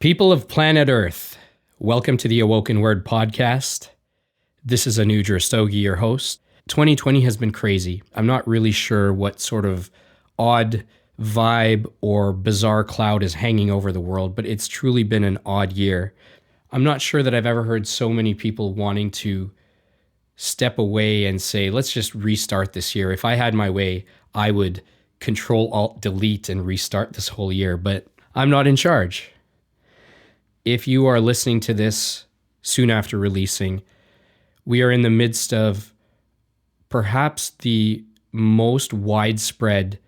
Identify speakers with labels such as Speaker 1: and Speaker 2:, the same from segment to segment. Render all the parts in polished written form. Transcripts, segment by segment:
Speaker 1: People of planet Earth, welcome to the AwokenWord podcast. This is Anuj and Jeff, your host. 2020 has been crazy. I'm not really sure what sort of odd vibe or bizarre cloud is hanging over the world, but it's truly been an odd year. I'm not sure that I've ever heard so many people wanting to step away and say, let's just restart this year. If I had my way, I would Control-Alt-Delete and restart this whole year, but I'm not in charge. If you are listening to this soon after releasing, we are in the midst of perhaps the most widespread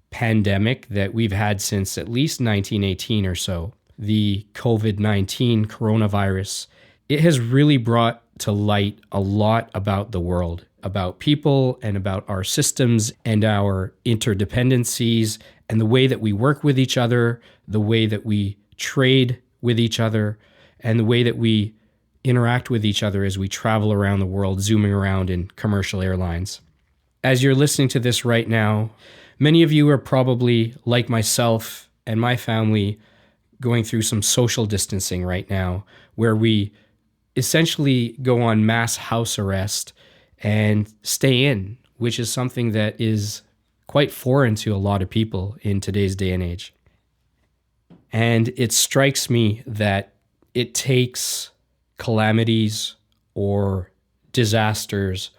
Speaker 1: pandemic that we've had since at least 1918 or so, the COVID-19 coronavirus. It has really brought to light a lot about the world, about people and about our systems and our interdependencies and the way that we work with each other, the way that we trade with each other, and the way that we interact with each other as we travel around the world, zooming around in commercial airlines. As you're listening to this right now, many of you are probably, like myself and my family, going through some social distancing right now, where we essentially go on mass house arrest and stay in, which is something that is quite foreign to a lot of people in today's day and age. And it strikes me that it takes calamities or disasters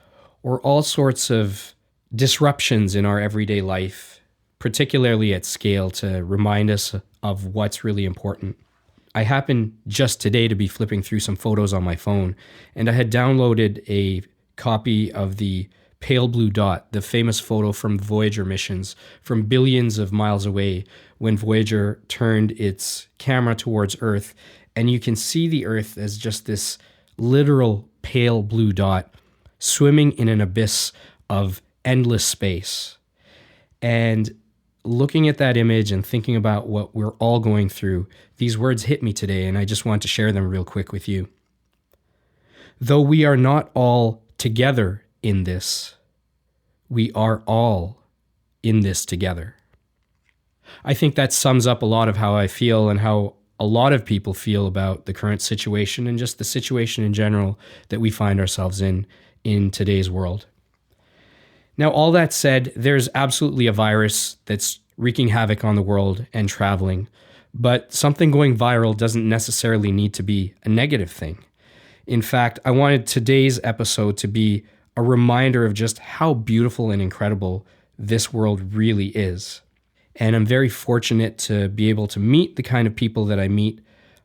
Speaker 1: or all sorts of disruptions in our everyday life, particularly at scale, to remind us of what's really important. I happened just today to be flipping through some photos on my phone, and I had downloaded a copy of the pale blue dot, the famous photo from Voyager missions from billions of miles away when Voyager turned its camera towards Earth, and you can see the Earth as just this literal pale blue dot swimming in an abyss of endless space. And looking at that image and thinking about what we're all going through, these words hit me today, and I just want to share them real quick with you. Though we are not all together in this, we are all in this together. I think that sums up a lot of how I feel and how a lot of people feel about the current situation and just the situation in general that we find ourselves in today's world. Now, all that said, there's absolutely a virus that's wreaking havoc on the world and traveling, but something going viral doesn't necessarily need to be a negative thing. In fact, I wanted today's episode to be a reminder of just how beautiful and incredible this world really is. And I'm very fortunate to be able to meet the kind of people that I meet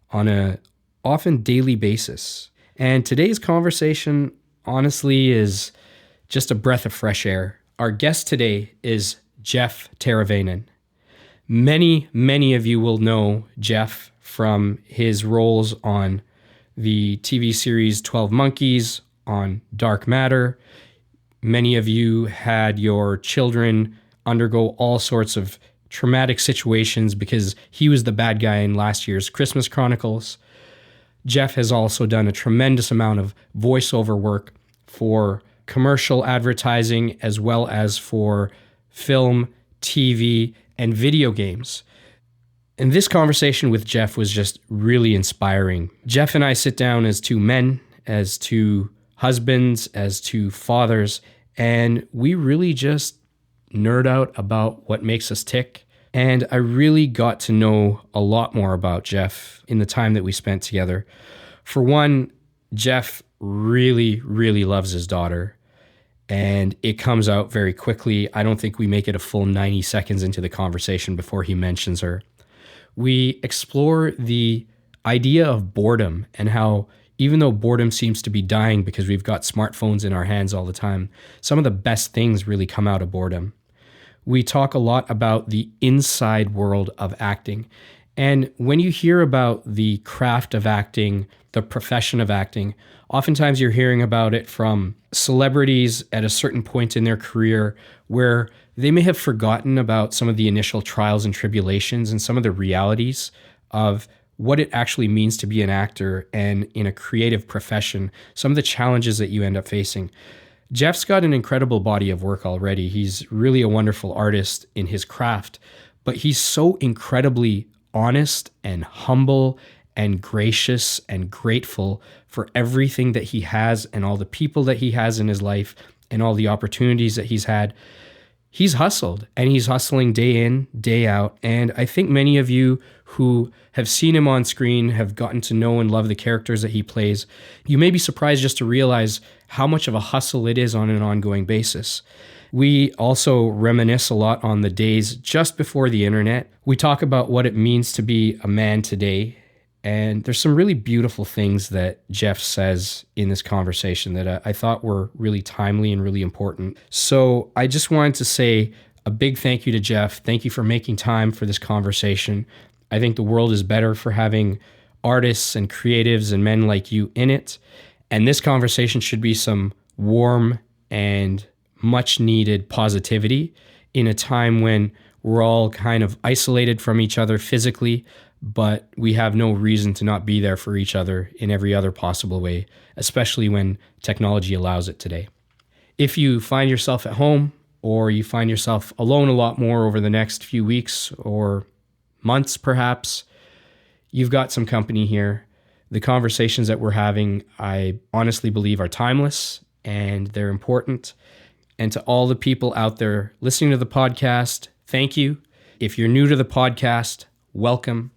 Speaker 1: on a often daily basis. And today's conversation, honestly, is just a breath of fresh air. Our guest today is Jeff Teravainen. Many of you will know Jeff from his roles on the TV series 12 Monkeys, on Dark Matter. Many of you had your children undergo all sorts of traumatic situations because he was the bad guy in last year's Christmas Chronicles. Jeff has also done a tremendous amount of voiceover work for commercial advertising as well as for film, TV, and video games. And this conversation with Jeff was just really inspiring. Jeff and I sit down as two men, as two husbands, as two fathers, and we really just nerd out about what makes us tick. And I really got to know a lot more about Jeff in the time that we spent together. For one, Jeff really loves his daughter, and it comes out very quickly. I don't think we make it a full 90 seconds into the conversation before he mentions her. We explore the idea of boredom and how even though boredom seems to be dying because we've got smartphones in our hands all the time, some of the best things really come out of boredom. We talk a lot about the inside world of acting. And when you hear about the craft of acting, the profession of acting, oftentimes you're hearing about it from celebrities at a certain point in their career where they may have forgotten about some of the initial trials and tribulations and some of the realities of what it actually means to be an actor and in a creative profession, some of the challenges that you end up facing. Jeff's got an incredible body of work already. He's really a wonderful artist in his craft, but he's so incredibly honest and humble and gracious and grateful for everything that he has and all the people that he has in his life and all the opportunities that he's had. He's hustled, and he's hustling day in, day out. And I think many of you who have seen him on screen have gotten to know and love the characters that he plays. You may be surprised just to realize how much of a hustle it is on an ongoing basis. We also reminisce a lot on the days just before the internet. We talk about what it means to be a man today. And there's some really beautiful things that Jeff says in this conversation that I thought were really timely and really important. So I just wanted to say a big thank you to Jeff. Thank you for making time for this conversation. I think the world is better for having artists and creatives and men like you in it. And this conversation should be some warm and much needed positivity in a time when we're all kind of isolated from each other physically, but we have no reason to not be there for each other in every other possible way, especially when technology allows it today. If you find yourself at home, or you find yourself alone a lot more over the next few weeks or months perhaps, you've got some company here. The conversations that we're having, I honestly believe, are timeless and they're important. And to all the people out there listening to the podcast, thank you. If you're new to the podcast, welcome.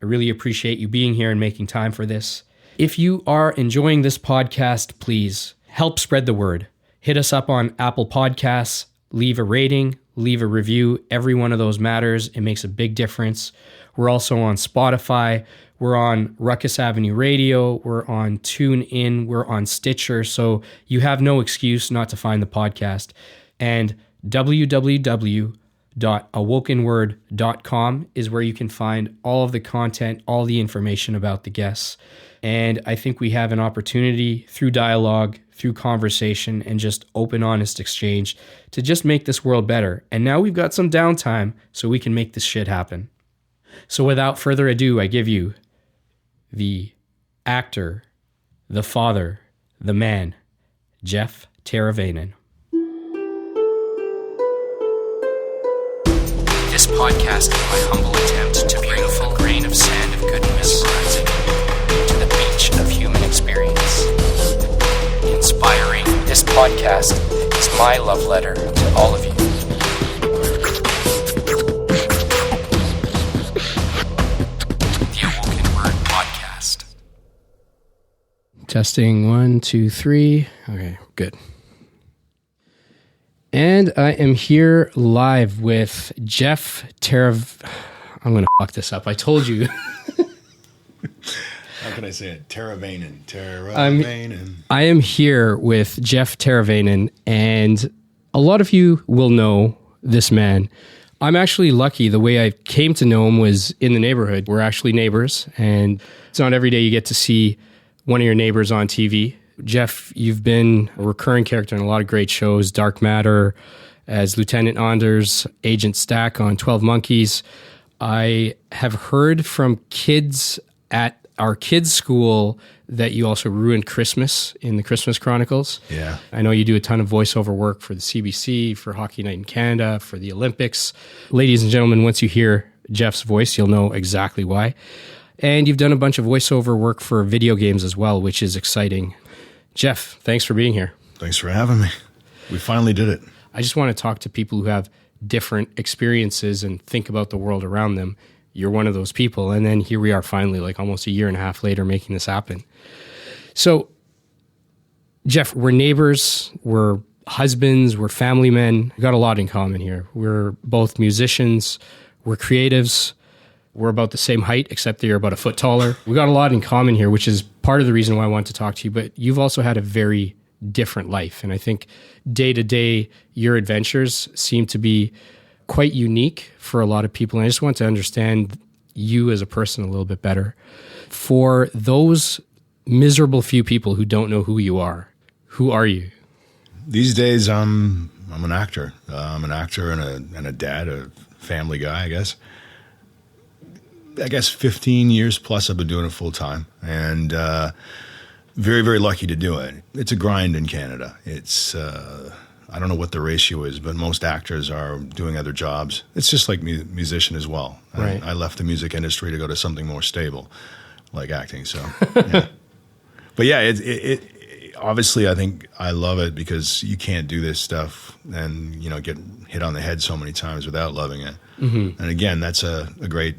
Speaker 1: I really appreciate you being here and making time for this. If you are enjoying this podcast, please help spread the word. Hit us up on Apple Podcasts, leave a rating, leave a review. Every one of those matters. It makes a big difference. We're also on Spotify. We're on Ruckus Avenue Radio. We're on TuneIn. We're on Stitcher. So you have no excuse not to find the podcast. And www.awokenword.com is where you can find all of the content, all the information about the guests. And I think we have an opportunity through dialogue, through conversation, and just open, honest exchange to just make this world better. And now we've got some downtime so we can make this shit happen. So without further ado, I give you the actor, the father, the man, Jeff Teravainen. This podcast is my humble attempt to bring a full grain of sand of goodness to the beach of human experience. Inspiring. This podcast is my love letter to all of you. The AwokenWord podcast. Testing 1, 2, 3. Okay, good. And I am here live with Jeff I'm going to fuck this up. I told you.
Speaker 2: How can I say it? Teravainen.
Speaker 1: I am here with Jeff Teravainen, and a lot of you will know this man. I'm actually lucky. The way I came to know him was in the neighborhood. We're actually neighbors, and it's not every day you get to see one of your neighbors on TV. Jeff, you've been a recurring character in a lot of great shows, Dark Matter, as Lieutenant Anders, Agent Stack on 12 Monkeys. I have heard from kids at our kids' school that you also ruined Christmas in the Christmas Chronicles.
Speaker 2: Yeah.
Speaker 1: I know you do a ton of voiceover work for the CBC, for Hockey Night in Canada, for the Olympics. Ladies and gentlemen, once you hear Jeff's voice, you'll know exactly why. And you've done a bunch of voiceover work for video games as well, which is exciting. Jeff, thanks for being here.
Speaker 2: Thanks for having me. We finally did it.
Speaker 1: I just want to talk to people who have different experiences and think about the world around them. You're one of those people. And then here we are finally, like almost a year and a half later, making this happen. So, Jeff, we're neighbors, we're husbands, we're family men. We've got a lot in common here. We're both musicians, we're creatives. We're about the same height, except that you're about a foot taller. We got a lot in common here, which is part of the reason why I want to talk to you. But you've also had a very different life. And I think day to day, your adventures seem to be quite unique for a lot of people. And I just want to understand you as a person a little bit better. For those miserable few people who don't know who you are, who are you?
Speaker 2: These days, I'm an actor. I'm an actor and a dad, a family guy, I guess. 15 years plus I've been doing it full time, and very, very lucky to do it. It's a grind in Canada. It's, I don't know what the ratio is, but most actors are doing other jobs. It's just like musician as well.
Speaker 1: Right.
Speaker 2: I left the music industry to go to something more stable. like acting. So, yeah. But yeah, it obviously, I think I love it because you can't do this stuff and, you know, get hit on the head so many times without loving it. Mm-hmm. And again, that's a great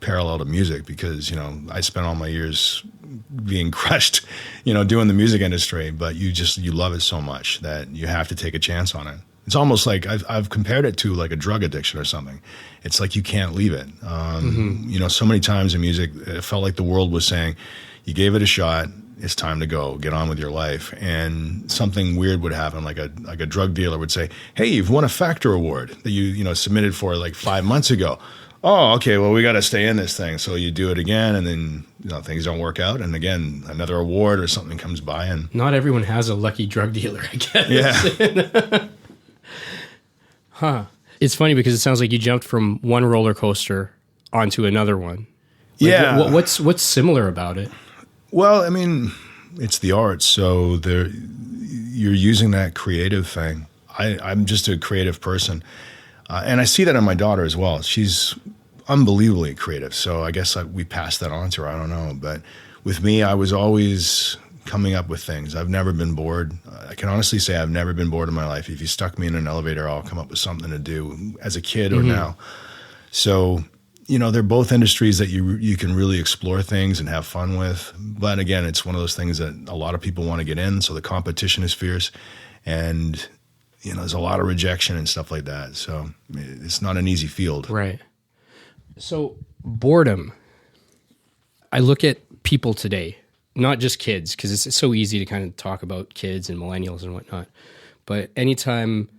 Speaker 2: parallel to music because, you know, I spent all my years being crushed, you know, doing the music industry, but you love it so much that you have to take a chance on it. It's almost like I've compared it to like a drug addiction or something. It's like you can't leave it. You know, so many times in music, it felt like the world was saying, you gave it a shot, it's time to go, get on with your life. And something weird would happen, like a drug dealer would say, hey, you've won a Factor Award that you know submitted for like 5 months ago. Oh, okay, well, we got to stay in this thing. So you do it again, and then, you know, things don't work out. And again, another award or something comes by. And
Speaker 1: not everyone has a lucky drug dealer, I guess.
Speaker 2: Yeah.
Speaker 1: Huh. It's funny because it sounds like you jumped from one roller coaster onto another one. Like,
Speaker 2: yeah.
Speaker 1: What's similar about it?
Speaker 2: Well, I mean, it's the arts, so you're using that creative thing. I'm just a creative person. And I see that in my daughter as well. She's unbelievably creative. So I guess we passed that on to her. I don't know. But with me, I was always coming up with things. I've never been bored. I can honestly say I've never been bored in my life. If you stuck me in an elevator, I'll come up with something to do as a kid or now. So, you know, they're both industries that you can really explore things and have fun with. But again, it's one of those things that a lot of people want to get in. So the competition is fierce. And you know, there's a lot of rejection and stuff like that. So it's not an easy field.
Speaker 1: Right. So boredom. I look at people today, not just kids, because it's so easy to kind of talk about kids and millennials and whatnot. But anytime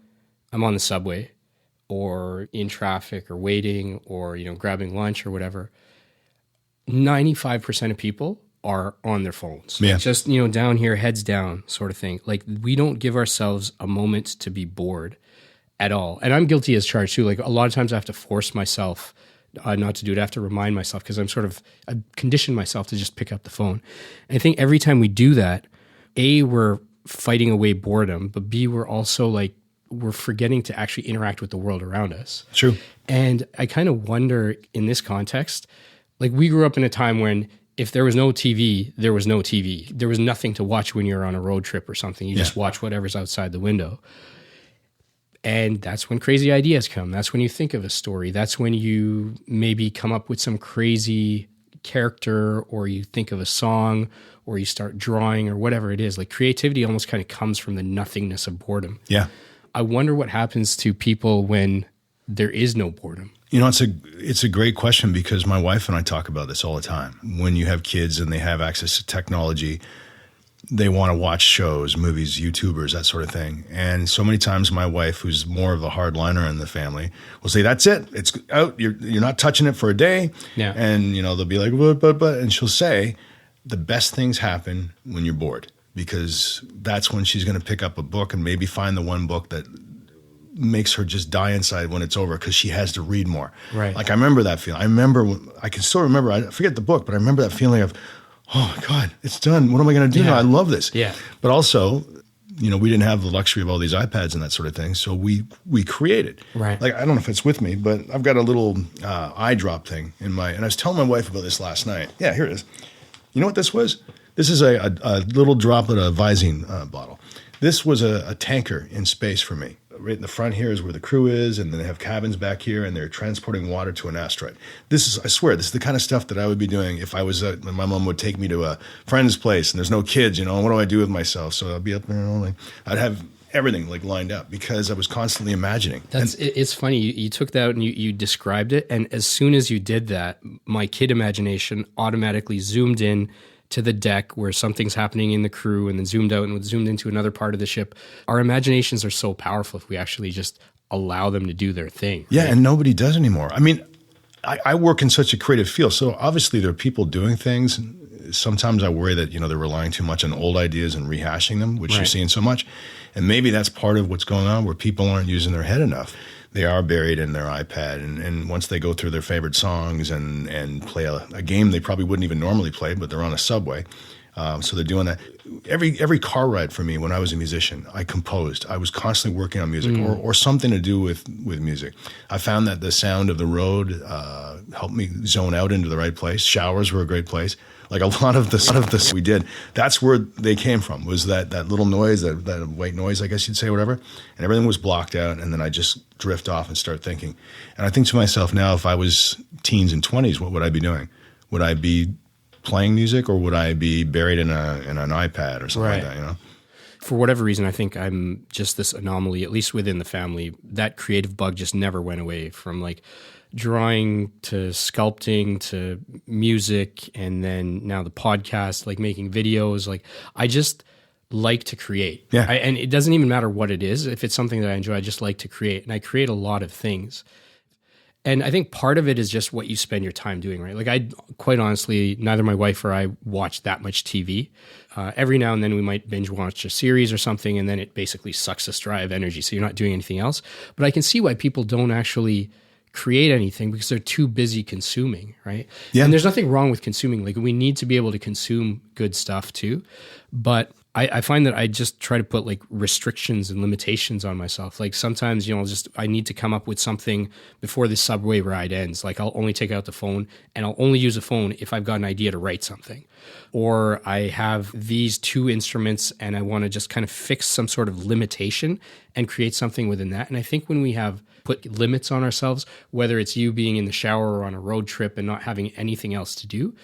Speaker 1: I'm on the subway or in traffic or waiting or, you know, grabbing lunch or whatever, 95% of people are on their phones.
Speaker 2: Yeah.
Speaker 1: Just, you know, down here, heads down sort of thing. Like, we don't give ourselves a moment to be bored at all. And I'm guilty as charged too. Like, a lot of times I have to force myself not to do it. I have to remind myself because I've conditioned myself to just pick up the phone. And I think every time we do that, A, we're fighting away boredom, but B, we're also like, we're forgetting to actually interact with the world around us.
Speaker 2: True.
Speaker 1: And I kind of wonder in this context, like, we grew up in a time when if there was no TV, there was no TV. There was nothing to watch when you're on a road trip or something. You just watch whatever's outside the window. And that's when crazy ideas come. That's when you think of a story. That's when you maybe come up with some crazy character, or you think of a song, or you start drawing, or whatever it is. Like, creativity almost kind of comes from the nothingness of boredom.
Speaker 2: Yeah.
Speaker 1: I wonder what happens to people when there is no boredom.
Speaker 2: You know, it's a great question because my wife and I talk about this all the time. When you have kids and they have access to technology, they want to watch shows, movies, YouTubers, that sort of thing. And so many times my wife, who's more of a hardliner in the family, will say, that's it. It's out. You're not touching it for a day.
Speaker 1: Yeah.
Speaker 2: And, you know, they'll be like, but, and she'll say, the best things happen when you're bored, because that's when she's going to pick up a book and maybe find the one book that makes her just die inside when it's over because she has to read more.
Speaker 1: Right.
Speaker 2: Like, I remember that feeling. I can still remember, I forget the book, but I remember that feeling of, oh my God, it's done. What am I going to do now? I love this.
Speaker 1: Yeah.
Speaker 2: But also, you know, we didn't have the luxury of all these iPads and that sort of thing. So we created.
Speaker 1: Right.
Speaker 2: Like, I don't know if it's with me, but I've got a little eye drop thing and I was telling my wife about this last night. Yeah, here it is. You know what this was? This is a little droplet of Visine bottle. This was a tanker in space for me. Right in the front here is where the crew is, and then they have cabins back here, and they're transporting water to an asteroid. I swear, this is the kind of stuff that I would be doing if I was, when my mom would take me to a friend's place, and there's no kids, you know, what do I do with myself? So I'd be up there, you know, like, I'd have everything like lined up because I was constantly imagining.
Speaker 1: It's funny. You took that and you described it, and as soon as you did that, my kid imagination automatically zoomed in to the deck where something's happening in the crew, and then zoomed out and zoomed into another part of the ship. Our imaginations are so powerful if we actually just allow them to do their thing.
Speaker 2: Yeah,
Speaker 1: right?
Speaker 2: and nobody does anymore. I mean, I work in such a creative field, so obviously there are people doing things. Sometimes I worry that, you know, they're relying too much on old ideas and rehashing them, which you're seeing so much. And maybe that's part of what's going on, where people aren't using their head enough. They are buried in their iPad, and once they go through their favorite songs and play a game they probably wouldn't even normally play, but they're on a subway, so they're doing that. Every car ride for me when I was a musician, I composed. I was constantly working on music or something to do with music. I found that the sound of the road helped me zone out into the right place. Showers were a great place. Like a lot of this we did, that's where they came from, was that little noise, that white noise, I guess you'd say, whatever. And everything was blocked out. And then I just drift off and start thinking. And I think to myself now, if I was teens and 20s, what would I be doing? Would I be playing music, or would I be buried in an iPad or something like that, you know?
Speaker 1: For whatever reason, I think I'm just this anomaly, at least within the family. That creative bug just never went away, from like drawing to sculpting to music, and then now the podcast, like making videos. Like I just like to create.
Speaker 2: Yeah.
Speaker 1: And it doesn't even matter what it is. If it's something that I enjoy, I just like to create. And I create a lot of things. And I think part of it is just what you spend your time doing, right? Like I, quite honestly, neither my wife or I watch that much TV. Every now and then we might binge watch a series or something, and then it basically sucks us dry of energy. So you're not doing anything else. But I can see why people don't actually create anything, because they're too busy consuming, right?
Speaker 2: Yeah.
Speaker 1: And there's nothing wrong with consuming. Like we need to be able to consume good stuff too. But I find that I just try to put like restrictions and limitations on myself. Like sometimes, you know, I need to come up with something before the subway ride ends. Like I'll only take out the phone, and I'll only use a phone if I've got an idea to write something. Or I have these two instruments and I want to just kind of fix some sort of limitation and create something within that. And I think when we have put limits on ourselves, whether it's you being in the shower or on a road trip and not having anything else to do,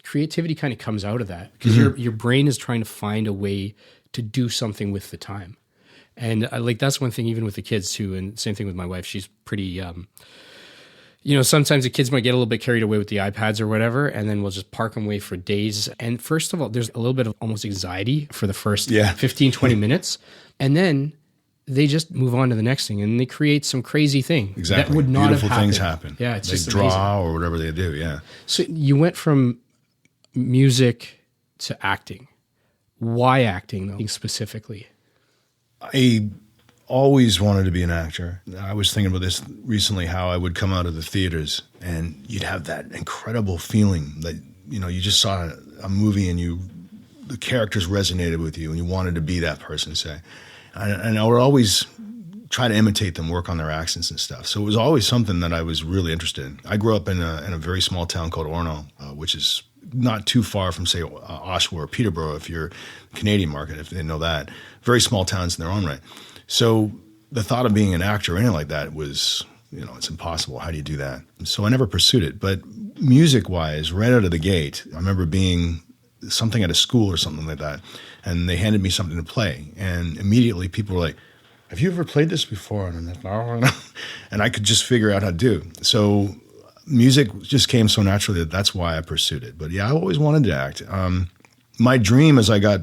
Speaker 1: creativity kind of comes out of that, because your brain is trying to find a way to do something with the time. And like that's one thing, even with the kids too, and same thing with my wife. She's pretty, sometimes the kids might get a little bit carried away with the iPads or whatever, and then we'll just park them away for days. And first of all, there's a little bit of almost anxiety for the first 15, 20 minutes. And then they just move on to the next thing, and they create some crazy thing.
Speaker 2: Exactly.
Speaker 1: That would not
Speaker 2: Beautiful
Speaker 1: have happened.
Speaker 2: things happen.
Speaker 1: Yeah, it's
Speaker 2: they
Speaker 1: just
Speaker 2: draw
Speaker 1: amazing.
Speaker 2: Or whatever they do, yeah.
Speaker 1: So you went from music to acting. Why acting, though, specifically?
Speaker 2: I always wanted to be an actor. I was thinking about this recently, how I would come out of the theaters and you'd have that incredible feeling that, you know, you just saw a movie and the characters resonated with you and you wanted to be that person, say. And I would always try to imitate them, work on their accents and stuff. So it was always something that I was really interested in. I grew up in a very small town called Orono, which is not too far from, say, Oshawa or Peterborough, if you're Canadian market, if they know that. Very small towns in their own right. So the thought of being an actor or anything like that was, you know, it's impossible. How do you do that? So I never pursued it. But music-wise, right out of the gate, I remember being something at a school or something like that, and they handed me something to play. And immediately people were like, have you ever played this before? And I'm like, no. And I could just figure out how to do. So music just came so naturally that's why I pursued it. But yeah, I always wanted to act. My dream as I got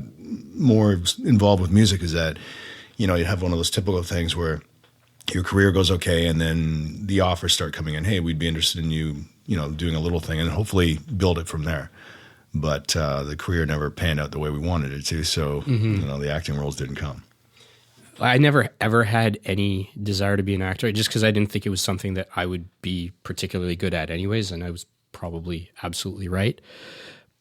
Speaker 2: more involved with music is that, you know, you have one of those typical things where your career goes okay and then the offers start coming in. Hey, we'd be interested in you, you know, doing a little thing and hopefully build it from there. But the career never panned out the way we wanted it to. So, you know, the acting roles didn't come.
Speaker 1: I never, ever had any desire to be an actor, just because I didn't think it was something that I would be particularly good at anyways, and I was probably absolutely right.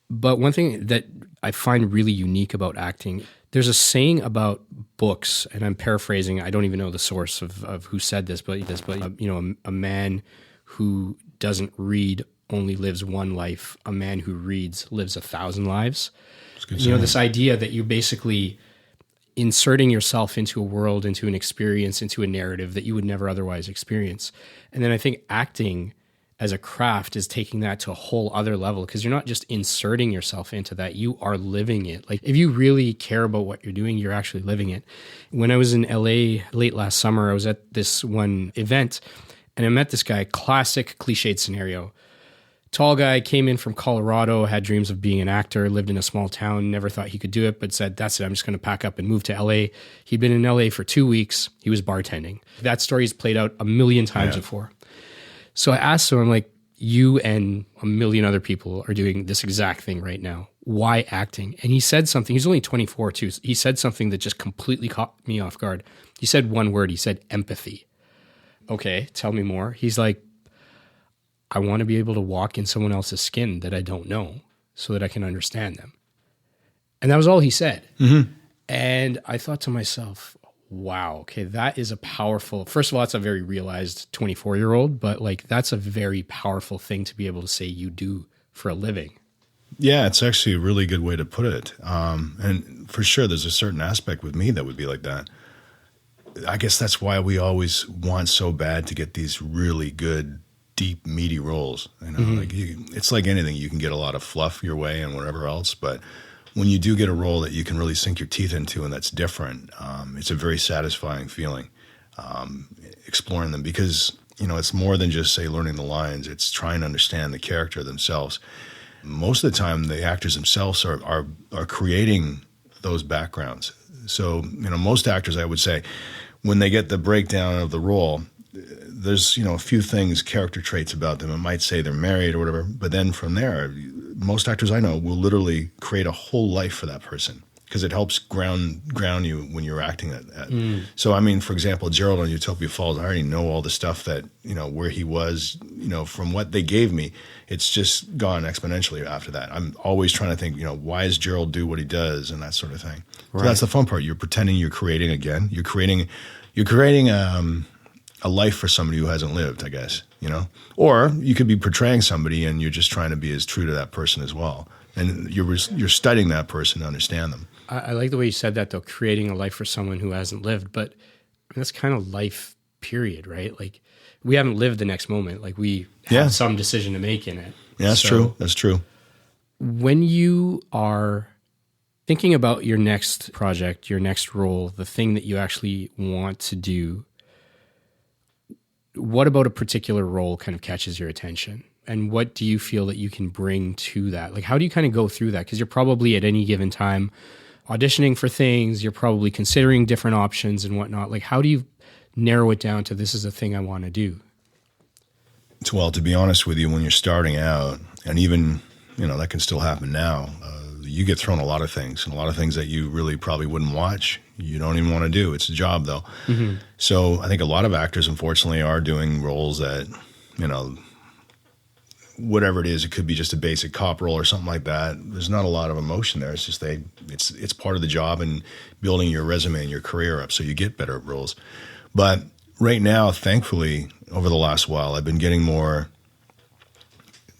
Speaker 1: But one thing that I find really unique about acting, there's a saying about books, and I'm paraphrasing, I don't even know the source of who said this, but you know, a man who doesn't read only lives one life. A man who reads lives 1,000 lives. You know, this idea that you basically inserting yourself into a world, into an experience, into a narrative that you would never otherwise experience. And then I think acting as a craft is taking that to a whole other level, because you're not just inserting yourself into that, you are living it. Like if you really care about what you're doing, you're actually living it. When I was in LA late last summer, I was at this one event and I met this guy, classic cliched scenario. Tall guy, came in from Colorado, had dreams of being an actor, lived in a small town, never thought he could do it, but said, that's it, I'm just going to pack up and move to LA. He'd been in LA for 2 weeks. He was bartending. That story's played out a million times before. So I asked him, I'm like, you and a million other people are doing this exact thing right now. Why acting? And he said something, he's only 24 too. He said something that just completely caught me off guard. He said one word, he said empathy. Okay, tell me more. He's like, I want to be able to walk in someone else's skin that I don't know so that I can understand them. And that was all he said. Mm-hmm. And I thought to myself, wow, okay, that is a powerful, first of all, it's a very realized 24-year-old, but like that's a very powerful thing to be able to say you do for a living.
Speaker 2: Yeah, it's actually a really good way to put it. And for sure, there's a certain aspect with me that would be like that. I guess that's why we always want so bad to get these really good, deep, meaty roles. You know, like it's like anything. You can get a lot of fluff your way and whatever else, but when you do get a role that you can really sink your teeth into and that's different, it's a very satisfying feeling, exploring them, because, you know, it's more than just, say, learning the lines. It's trying to understand the character themselves. Most of the time, the actors themselves are creating those backgrounds. So, you know, most actors, I would say, when they get the breakdown of the role, there's, you know, a few things, character traits about them. It might say they're married or whatever, but then from there, most actors I know will literally create a whole life for that person, because it helps ground you when you're acting at. So, I mean, for example, Gerald on Utopia Falls, I already know all the stuff that, you know, where he was, you know, from what they gave me. It's just gone exponentially after that. I'm always trying to think, you know, why does Gerald do what he does and that sort of thing. Right. So that's the fun part. You're pretending you're creating again. You're creating a life for somebody who hasn't lived, I guess, you know? Or you could be portraying somebody and you're just trying to be as true to that person as well. And you're studying that person to understand them.
Speaker 1: I like the way you said that, though, creating a life for someone who hasn't lived. But that's kind of life, period, right? Like, we haven't lived the next moment. Like, we have some decision to make in it.
Speaker 2: Yeah, that's true. That's true.
Speaker 1: When you are thinking about your next project, your next role, the thing that you actually want to do, what about a particular role kind of catches your attention? And what do you feel that you can bring to that? Like, how do you kind of go through that? Because you're probably at any given time auditioning for things, you're probably considering different options and whatnot. Like, how do you narrow it down to, this is the thing I want to do?
Speaker 2: Well, to be honest with you, when you're starting out, and even, you know, that can still happen now, you get thrown a lot of things, and a lot of things that you really probably wouldn't watch. You don't even want to do. It's a job, though. So I think a lot of actors, unfortunately, are doing roles that, you know, whatever it is, it could be just a basic cop role or something like that. There's not a lot of emotion there. It's just it's part of the job and building your resume and your career up so you get better roles. But right now, thankfully, over the last while, I've been getting more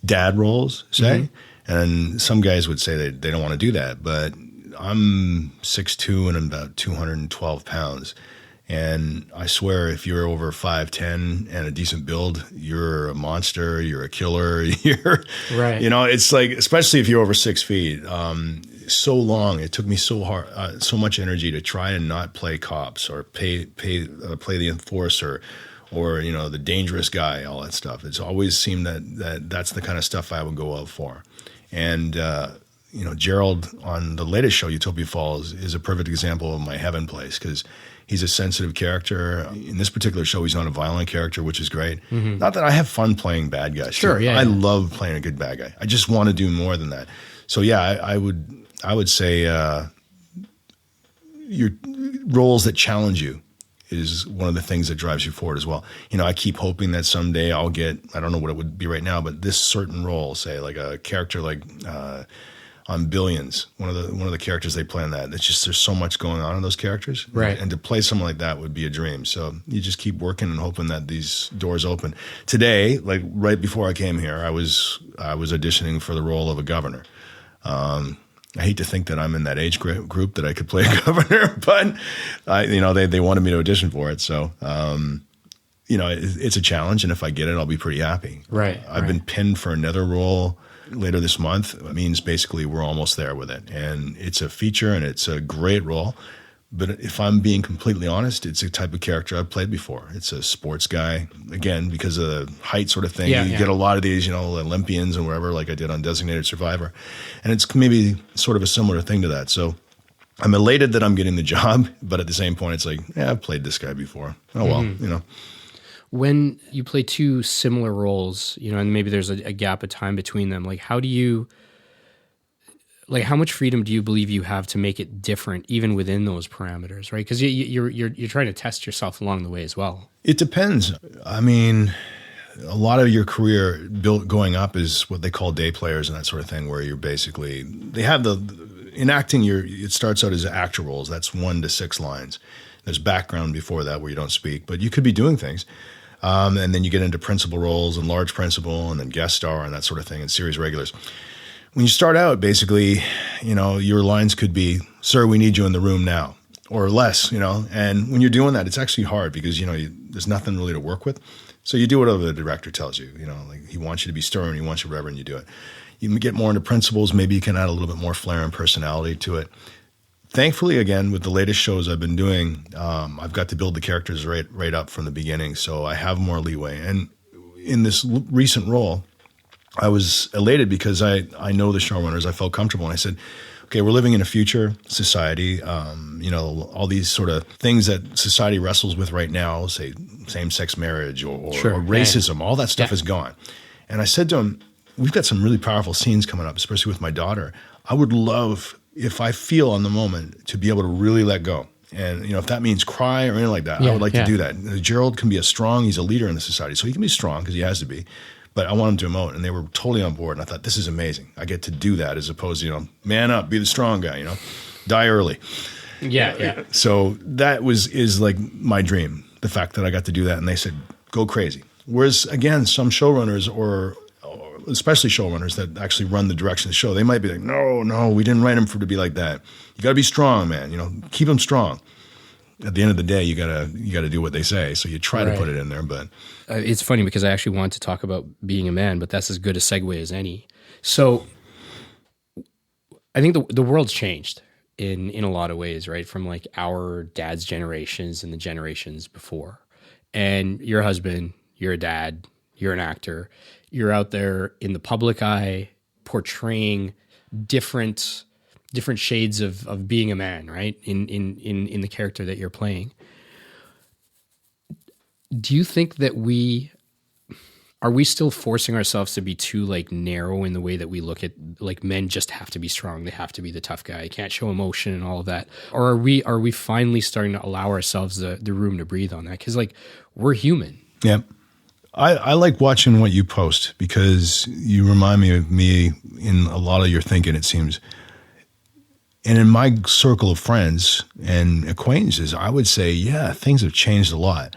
Speaker 2: dad roles, say. And some guys would say they don't want to do that, but I'm 6'2" and I'm about 212 pounds. And I swear, if you're over 5'10" and a decent build, you're a monster, you're a killer, you're,
Speaker 1: right.
Speaker 2: You know, it's like, especially if you're over 6 feet. So long, it took me so hard, so much energy to try and not play cops or play the enforcer, or, you know, the dangerous guy, all that stuff. It's always seemed that's the kind of stuff I would go out for. And, you know, Gerald on the latest show, Utopia Falls, is a perfect example of my heaven place, because he's a sensitive character. In this particular show, he's not a violent character, which is great. Not that I have fun playing bad guys.
Speaker 1: Sure, yeah.
Speaker 2: I love playing a good bad guy. I just want to do more than that. So, yeah, I would say your roles that challenge you is one of the things that drives you forward as well. You know, I keep hoping that someday I'll get, I don't know what it would be right now, but this certain role, say like a character like on Billions, one of the characters they play in that. It's just, there's so much going on in those characters.
Speaker 1: Right.
Speaker 2: And to play someone like that would be a dream. So you just keep working and hoping that these doors open. Today, like right before I came here, I was auditioning for the role of a governor. I hate to think that I'm in that age group that I could play a governor, but they wanted me to audition for it. So, you know, it's a challenge, and if I get it, I'll be pretty happy.
Speaker 1: Right.
Speaker 2: I've been pinned for another role later this month. It means basically we're almost there with it, and it's a feature and it's a great role. But if I'm being completely honest, it's a type of character I've played before. It's a sports guy, again, because of the height sort of thing. You get a lot of these, you know, Olympians and wherever, like I did on Designated Survivor. And it's maybe sort of a similar thing to that. So I'm elated that I'm getting the job, but at the same point, it's like, yeah, I've played this guy before. Oh, well, you know.
Speaker 1: When you play two similar roles, you know, and maybe there's a gap of time between them, like how much freedom do you believe you have to make it different, even within those parameters, right? Because you're trying to test yourself along the way as well.
Speaker 2: It depends. I mean, a lot of your career going up is what they call day players and that sort of thing, where you're basically, they have in acting, it starts out as actor roles. That's 1 to 6 lines. There's background before that where you don't speak, but you could be doing things. And then you get into principal roles and large principal and then guest star and that sort of thing and series regulars. when you start out, basically, your lines could be, "Sir, we need you in the room now," or less, And when you're doing that, it's actually hard because, there's nothing really to work with. So you do whatever the director tells you, like he wants you to be stern, he wants you whatever, and you do it. You can get more into principles. Maybe you can add a little bit more flair and personality to it. Thankfully, again, with the latest shows I've been doing, I've got to build the characters right up from the beginning. So I have more leeway. And in this recent role, I was elated because I know the showrunners. I felt comfortable. And I said, okay, we're living in a future society. All these sort of things that society wrestles with right now, say same-sex marriage or racism, all that stuff is gone. And I said to him, we've got some really powerful scenes coming up, especially with my daughter. I would love, if I feel on the moment, to be able to really let go. And, if that means cry or anything like that, I would like to do that. Gerald can be he's a leader in the society, so he can be strong because he has to be. But I want him to emote, and they were totally on board. And I thought, this is amazing. I get to do that as opposed to, man up, be the strong guy, die early.
Speaker 1: Yeah.
Speaker 2: So that is like my dream, the fact that I got to do that. And they said, go crazy. Whereas, again, some showrunners or especially showrunners that actually run the direction of the show, they might be like, no, we didn't write him to be like that. You got to be strong, man. Keep him strong. At the end of the day, you gotta do what they say. So you try to put it in there, but
Speaker 1: it's funny because I actually wanted to talk about being a man, but that's as good a segue as any. So I think the world's changed in a lot of ways, right? From like our dad's generations and the generations before. And you're a husband, you're a dad, you're an actor. You're out there in the public eye portraying different shades of being a man, right? In the character that you're playing. Do you think that are we still forcing ourselves to be too like narrow in the way that we look at like men just have to be strong, they have to be the tough guy, can't show emotion and all of that? Or are we finally starting to allow ourselves the room to breathe on that? Because like we're human.
Speaker 2: Yeah. I like watching what you post because you remind me of me in a lot of your thinking, it seems. And in my circle of friends and acquaintances, I would say, yeah, things have changed a lot.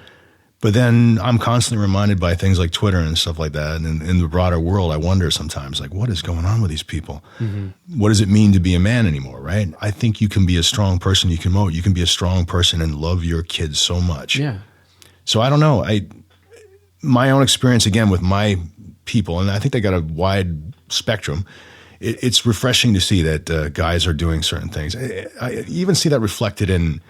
Speaker 2: But then I'm constantly reminded by things like Twitter and stuff like that. And in the broader world, I wonder sometimes, like, what is going on with these people? Mm-hmm. What does it mean to be a man anymore, right? I think you can be a strong person. You can be a strong person and love your kids so much.
Speaker 1: Yeah.
Speaker 2: So I don't know. My own experience, again, with my people, and I think they got a wide spectrum, it's refreshing to see that guys are doing certain things. I even see that reflected in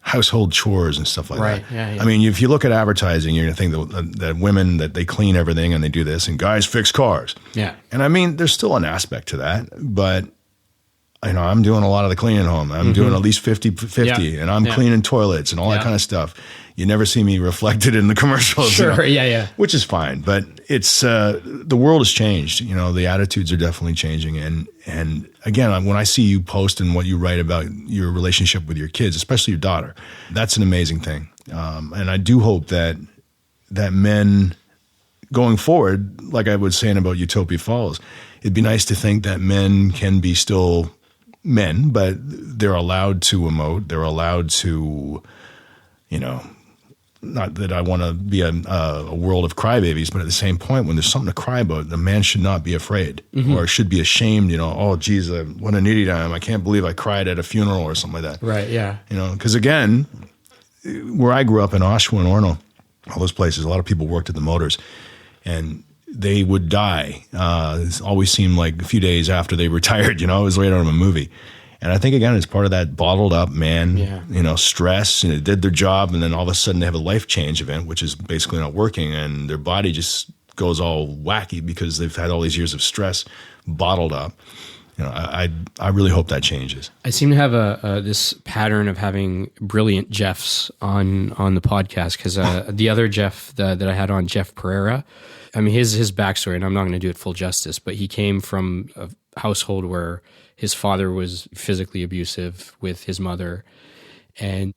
Speaker 2: household chores and stuff like that.
Speaker 1: Yeah.
Speaker 2: I mean, if you look at advertising, you're going to think that women, that they clean everything and they do this, and guys fix cars.
Speaker 1: Yeah.
Speaker 2: And I mean, there's still an aspect to that, but I'm doing a lot of the cleaning at home. I'm doing at least 50-50, and I'm cleaning toilets and all that kind of stuff. You never see me reflected in the commercials.
Speaker 1: Sure, yeah.
Speaker 2: Which is fine, but it's the world has changed. The attitudes are definitely changing. And again, when I see you post and what you write about your relationship with your kids, especially your daughter, that's an amazing thing. And I do hope that men going forward, like I was saying about Utopia Falls, it'd be nice to think that men can be still men, but they're allowed to emote. They're allowed to, not that I want to be a world of crybabies, but at the same point, when there's something to cry about, the man should not be afraid or should be ashamed, oh, geez, what an idiot I am. I can't believe I cried at a funeral or something like that.
Speaker 1: Right, yeah.
Speaker 2: Because again, where I grew up in Oshawa and Orono, all those places, a lot of people worked at the motors, and they would die. It always seemed like a few days after they retired, it was right out of a movie. And I think, again, it's part of that bottled up man, stress, and it did their job, and then all of a sudden they have a life change event, which is basically not working, and their body just goes all wacky because they've had all these years of stress bottled up. I really hope that changes. I
Speaker 1: seem to have this pattern of having brilliant Jeffs on the podcast because the other Jeff that I had on, Jeff Pereira, I mean, his backstory, and I'm not going to do it full justice, but he came from a household where his father was physically abusive with his mother. And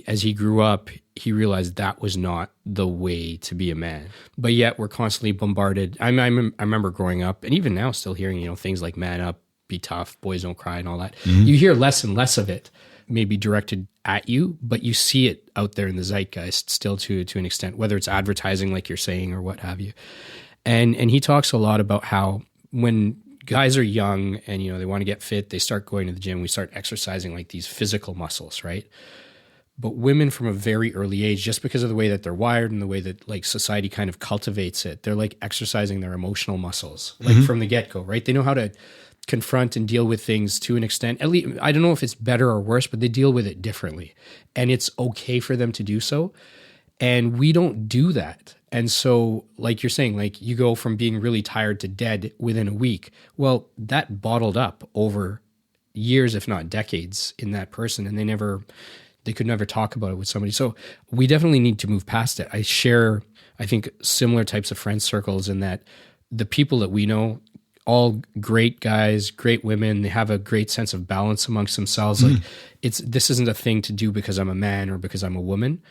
Speaker 1: as he grew up, he realized that was not the way to be a man. But yet we're constantly bombarded. I remember growing up, and even now still hearing, things like man up, be tough, boys don't cry and all that. Mm-hmm. You hear less and less of it, maybe directed at you, but you see it out there in the zeitgeist still to an extent, whether it's advertising like you're saying or what have you. And he talks a lot about how when guys are young and, they want to get fit. They start going to the gym. We start exercising like these physical muscles, right? But women from a very early age, just because of the way that they're wired and the way that like society kind of cultivates it, they're like exercising their emotional muscles, like from the get-go, right? They know how to confront and deal with things to an extent. At least, I don't know if it's better or worse, but they deal with it differently. And it's okay for them to do so. And we don't do that. And so, like you're saying, like you go from being really tired to dead within a week. Well, that bottled up over years, if not decades, in that person. And they could never talk about it with somebody. So we definitely need to move past it. I share, I think, similar types of friend circles in that the people that we know, all great guys, great women, they have a great sense of balance amongst themselves. Like this isn't a thing to do because I'm a man or because I'm a woman.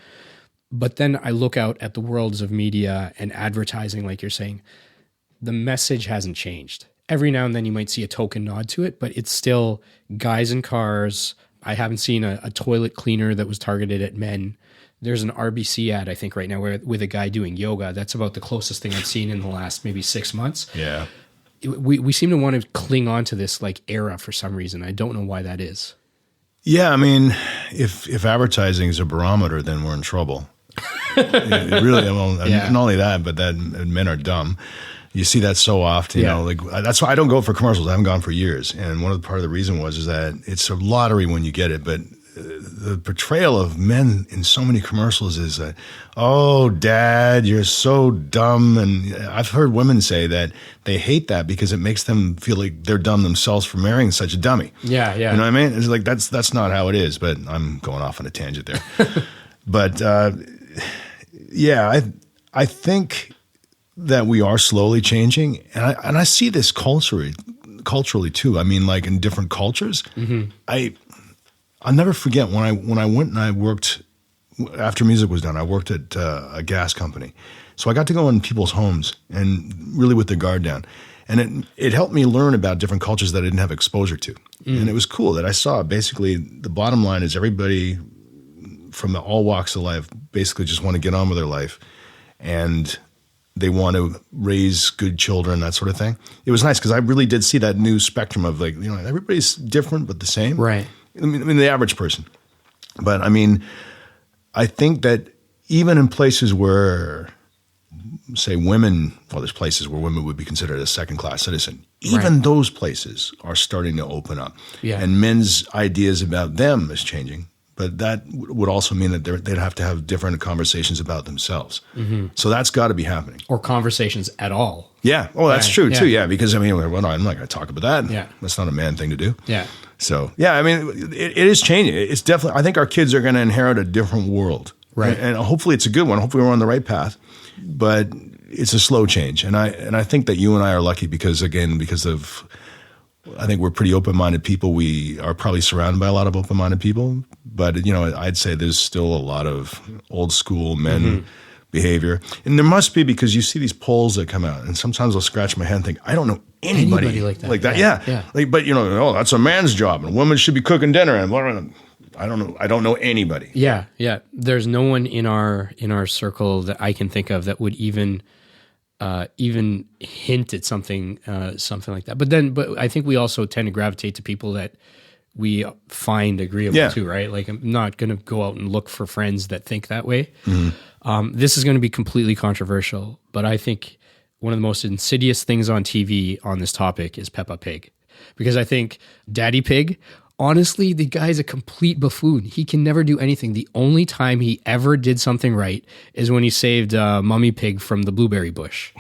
Speaker 1: But then I look out at the worlds of media and advertising, like you're saying, the message hasn't changed. Every now and then you might see a token nod to it, but it's still guys in cars. I haven't seen a toilet cleaner that was targeted at men. There's an RBC ad, I think, right now with a guy doing yoga. That's about the closest thing I've seen in the last maybe 6 months.
Speaker 2: Yeah.
Speaker 1: We seem to want to cling on to this like era for some reason. I don't know why that is.
Speaker 2: Yeah, I mean, if advertising is a barometer, then we're in trouble. It really, not only that, but that men are dumb. You see that so often, like that's why I don't go for commercials. I haven't gone for years. And part of the reason is that it's a lottery when you get it. But the portrayal of men in so many commercials is that, oh, dad, you're so dumb. And I've heard women say that they hate that because it makes them feel like they're dumb themselves for marrying such a dummy.
Speaker 1: Yeah.
Speaker 2: You know what I mean? It's like, that's not how it is, but I'm going off on a tangent there. But, I think that we are slowly changing. And I see this culturally too. I mean, like in different cultures, I'll never forget when I went and I worked after music was done. I worked at a gas company, so I got to go in people's homes and really with the guard down, and it helped me learn about different cultures that I didn't have exposure to, and it was cool that I saw. Basically, the bottom line is everybody from all walks of life basically just want to get on with their life, and they want to raise good children, that sort of thing. It was nice because I really did see that new spectrum of like everybody's different but the same,
Speaker 1: right?
Speaker 2: I mean, the average person. But I mean, I think that even in places where, say, there's places where women would be considered a second-class citizen. Even those places are starting to open up. Yeah. And men's ideas about them is changing. But that would also mean that they'd have to have different conversations about themselves. So that's got to be happening.
Speaker 1: Or conversations at all.
Speaker 2: Yeah. Oh, that's true, too. Yeah, because, I mean, well, I'm not going to talk about that.
Speaker 1: Yeah.
Speaker 2: That's not a man thing to do.
Speaker 1: Yeah.
Speaker 2: So, yeah, I mean, it is changing. It's definitely, I think our kids are going to inherit a different world.
Speaker 1: Right.
Speaker 2: And hopefully it's a good one. Hopefully we're on the right path. But it's a slow change. And I think that you and I are lucky because of, I think we're pretty open-minded people. We are probably surrounded by a lot of open-minded people. But, I'd say there's still a lot of old school men behavior. And there must be, because you see these polls that come out, and sometimes I'll scratch my head and think, I don't know anybody
Speaker 1: like that.
Speaker 2: Like that. Yeah. Like, but that's a man's job, and a woman should be cooking dinner, and I don't know. I don't know anybody.
Speaker 1: Yeah. There's no one in our circle that I can think of that would even hint at something like that. But I think we also tend to gravitate to people that we find agreeable too, right? Like, I'm not going to go out and look for friends that think that way. This is going to be completely controversial, but I think one of the most insidious things on TV on this topic is Peppa Pig. Because I think Daddy Pig, honestly, the guy's a complete buffoon. He can never do anything. The only time he ever did something right is when he saved Mummy Pig from the blueberry bush.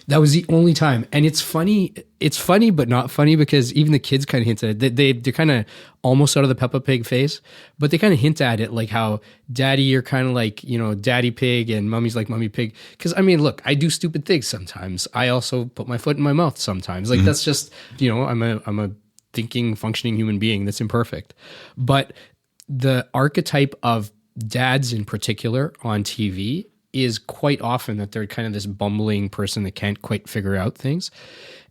Speaker 1: That was the only time. And it's funny. It's funny, but not funny, because even the kids kind of hint at it. They're kind of almost out of the Peppa Pig phase, but they kind of hint at it, like how Daddy, you're kind of like, Daddy Pig, and Mummy's like Mummy Pig. Because, I mean, look, I do stupid things sometimes. I also put my foot in my mouth sometimes. Like, that's just, I'm a thinking, functioning human being that's imperfect. But the archetype of dads in particular on TV is quite often that they're kind of this bumbling person that can't quite figure out things.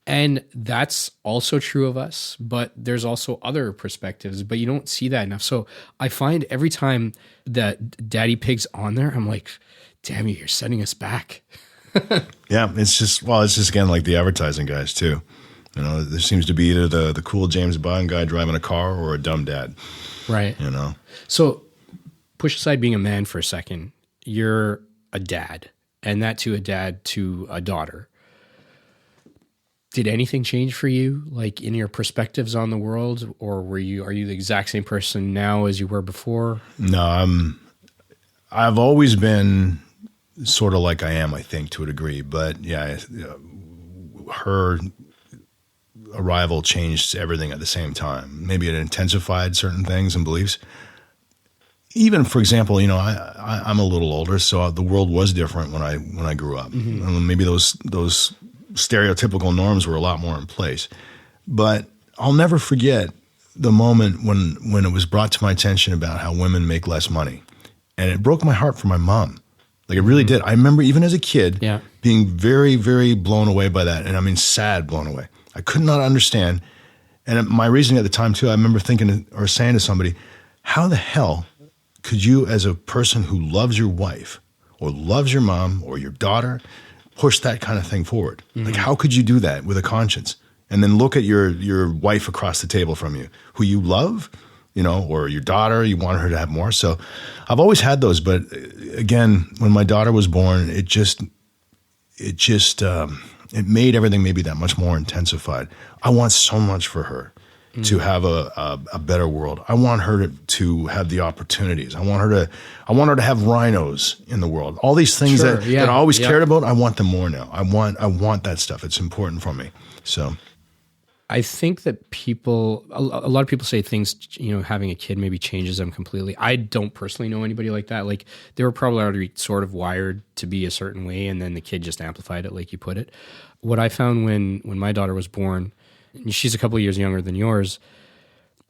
Speaker 1: And that's also true of us, but there's also other perspectives, but you don't see that enough. So I find every time that Daddy Pig's on there, I'm like, damn you, you're setting us back.
Speaker 2: Yeah, it's just again like the advertising guys too. You know, there seems to be either the cool James Bond guy driving a car or a dumb dad.
Speaker 1: Right.
Speaker 2: You know?
Speaker 1: So push aside being a man for a second. You're a dad, and that to a dad to a daughter. Did anything change for you, like in your perspectives on the world, or are you the exact same person now as you were before?
Speaker 2: No, I've always been sort of like I am, I think, to a degree. But yeah, her arrival changed everything at the same time. Maybe it intensified certain things and beliefs. Even, for example, you know, I'm a little older, so the world was different when I grew up. Mm-hmm. Maybe those stereotypical norms were a lot more in place. But I'll never forget the moment when it was brought to my attention about how women make less money. And it broke my heart for my mom. Like, it really did. I remember even as a kid being very, very blown away by that. And I mean, sad blown away. I could not understand. And my reasoning at the time, too, I remember thinking or saying to somebody, how the hell could you, as a person who loves your wife or loves your mom or your daughter, push that kind of thing forward? Mm-hmm. Like, how could you do that with a conscience? And then look at your wife across the table from you, who you love, you know, or your daughter, you want her to have more. So I've always had those. But again, when my daughter was born, it made everything maybe that much more intensified. I want so much for her to have a better world. I want her to have the opportunities. I want her to have rhinos in the world. All these things that I always cared about, I want them more now. I want that stuff. It's important for me. So
Speaker 1: I think that a lot of people say things, you know, having a kid maybe changes them completely. I don't personally know anybody like that. Like, they were probably already sort of wired to be a certain way, and then the kid just amplified it, like you put it. What I found when my daughter was born, and she's a couple of years younger than yours,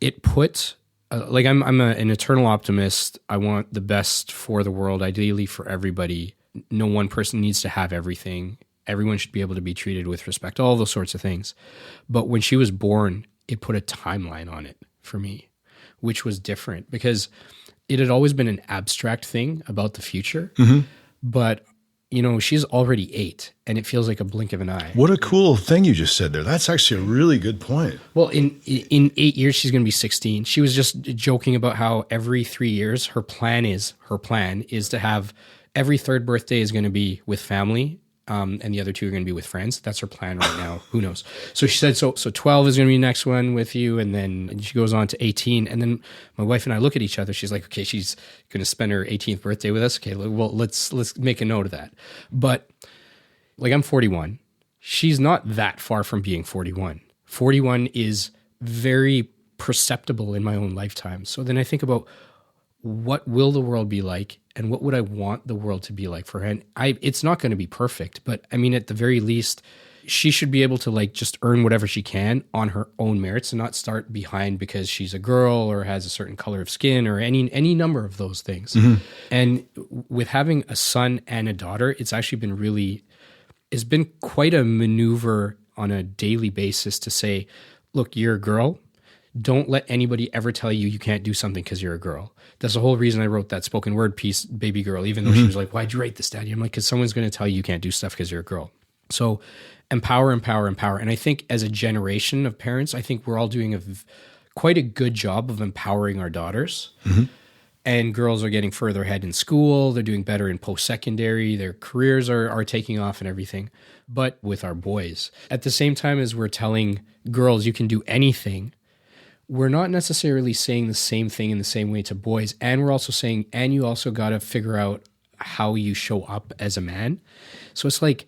Speaker 1: it put, like, I'm an eternal optimist. I want the best for the world, ideally for everybody. No one person needs to have everything. Everyone should be able to be treated with respect, all those sorts of things. But when she was born, it put a timeline on it for me, which was different because it had always been an abstract thing about the future. Mm-hmm. But, you know, she's already 8 and it feels like a blink of an eye.
Speaker 2: What a cool thing you just said there. That's actually a really good point.
Speaker 1: Well, in 8 years, she's going to be 16. She was just joking about how every 3 years, her plan is to have every third birthday is going to be with family. And the other 2 are going to be with friends. That's her plan right now. Who knows? So she said, so 12 is going to be the next one with you. And then she goes on to 18. And then my wife and I look at each other. She's like, okay, she's going to spend her 18th birthday with us. Okay, well, let's make a note of that. But like, I'm 41. She's not that far from being 41. 41 is very perceptible in my own lifetime. So then I think about, what will the world be like, and what would I want the world to be like for her? And it's not going to be perfect, but I mean, at the very least, she should be able to, like, just earn whatever she can on her own merits and not start behind because she's a girl or has a certain color of skin or any number of those things. Mm-hmm. And with having a son and a daughter, it's been quite a maneuver on a daily basis to say, look, you're a girl. Don't let anybody ever tell you can't do something because you're a girl. That's the whole reason I wrote that spoken word piece, Baby Girl, even though she was like, why'd you write this, Daddy? I'm like, because someone's going to tell you can't do stuff because you're a girl. So empower, empower, empower. And I think as a generation of parents, I think we're all doing quite a good job of empowering our daughters. Mm-hmm. And girls are getting further ahead in school. They're doing better in post-secondary. Their careers are taking off and everything. But with our boys, at the same time as we're telling girls you can do anything, we're not necessarily saying the same thing in the same way to boys. And we're also saying, and you also got to figure out how you show up as a man. So it's like,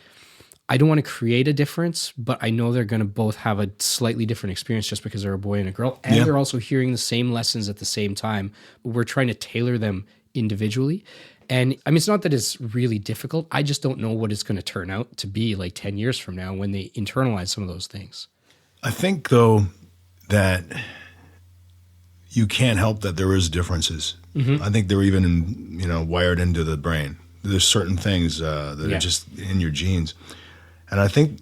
Speaker 1: I don't want to create a difference, but I know they're going to both have a slightly different experience just because they're a boy and a girl. And they're also hearing the same lessons at the same time. We're trying to tailor them individually. And I mean, it's not that it's really difficult. I just don't know what it's going to turn out to be like 10 years from now when they internalize some of those things.
Speaker 2: I think, though, that you can't help that there is differences. Mm-hmm. I think they're even, wired into the brain. There's certain things that are just in your genes. And I think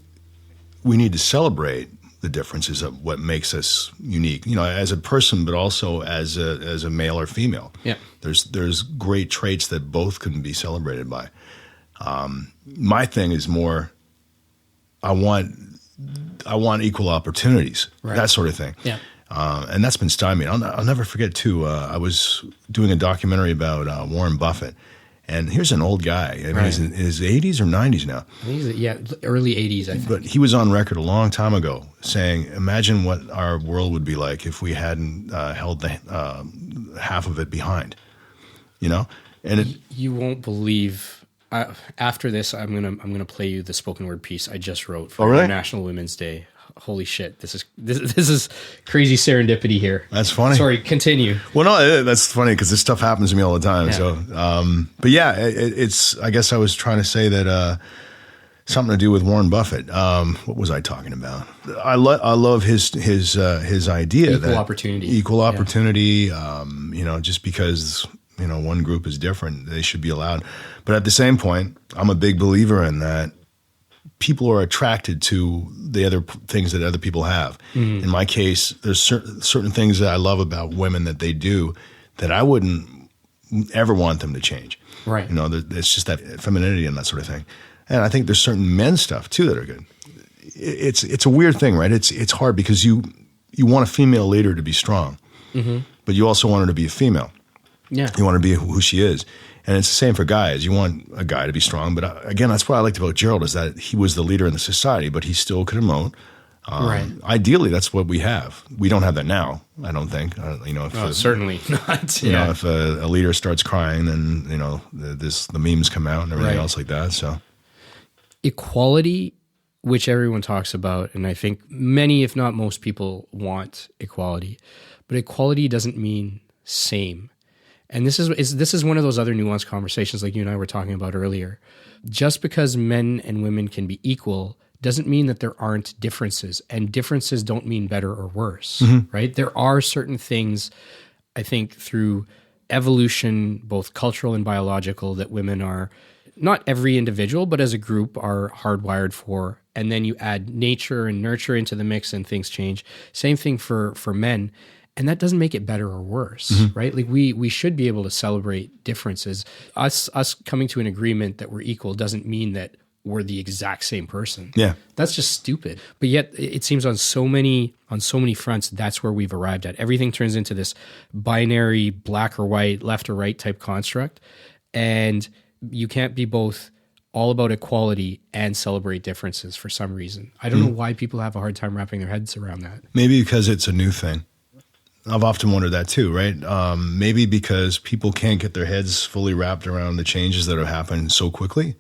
Speaker 2: we need to celebrate the differences of what makes us unique, as a person, but also as a male or female. Yeah. There's great traits that both can be celebrated by. My thing is more, I want I want equal opportunities,
Speaker 1: Right.
Speaker 2: that sort of thing.
Speaker 1: Yeah.
Speaker 2: And that's been stymied. I'll never forget, too, I was doing a documentary about Warren Buffett. And here's an old guy. I mean,
Speaker 1: Right.
Speaker 2: he's in his 80s or 90s now.
Speaker 1: I think early 80s, I think.
Speaker 2: But he was on record a long time ago saying, imagine what our world would be like if we hadn't held the half of it behind, you know? And
Speaker 1: You won't believe. After this, I'm gonna play you the spoken word piece I just wrote for
Speaker 2: really?
Speaker 1: International Women's Day. Holy shit! This is crazy serendipity here.
Speaker 2: That's funny.
Speaker 1: Sorry, continue.
Speaker 2: Well, no, that's funny because this stuff happens to me all the time.
Speaker 1: Yeah.
Speaker 2: So, but yeah, it's. I guess I was trying to say that something to do with Warren Buffett. What was I talking about? I love his idea
Speaker 1: Equal opportunity.
Speaker 2: Equal opportunity. You know, just because one group is different, they should be allowed. But at the same point, I'm a big believer in that. People are attracted to the other things that other people have. Mm-hmm. In my case, there's certain things that I love about women that they do that I wouldn't ever want them to change.
Speaker 1: Right.
Speaker 2: It's just that femininity and that sort of thing. And I think there's certain men's stuff too that are good. It's a weird thing, right? It's hard because you want a female leader to be strong, mm-hmm. but you also want her to be a female.
Speaker 1: Yeah.
Speaker 2: You want her to be who she is. And it's the same for guys. You want a guy to be strong. But again, that's what I liked about Gerald is that he was the leader in the society, but he still could emote.
Speaker 1: Right.
Speaker 2: Ideally, that's what we have. We don't have that now, I don't think.
Speaker 1: Certainly not.
Speaker 2: If a leader starts crying, then, the memes come out and everything else like that. So
Speaker 1: equality, which everyone talks about, and I think many, if not most people want equality, but equality doesn't mean same. And this is one of those other nuanced conversations like you and I were talking about earlier. Just because men and women can be equal doesn't mean that there aren't differences, and differences don't mean better or worse, mm-hmm. right? There are certain things, I think, through evolution, both cultural and biological, that women are, not every individual, but as a group are hardwired for. And then you add nature and nurture into the mix and things change. Same thing for men. And that doesn't make it better or worse, mm-hmm. right? Like we should be able to celebrate differences. Us coming to an agreement that we're equal doesn't mean that we're the exact same person.
Speaker 2: Yeah.
Speaker 1: That's just stupid. But yet it seems on so many fronts, that's where we've arrived at. Everything turns into this binary black or white, left or right type construct. And you can't be both all about equality and celebrate differences for some reason. I don't know why people have a hard time wrapping their heads around that.
Speaker 2: Maybe because it's a new thing. I've often wondered that too, right? Maybe because people can't get their heads fully wrapped around the changes that have happened so quickly.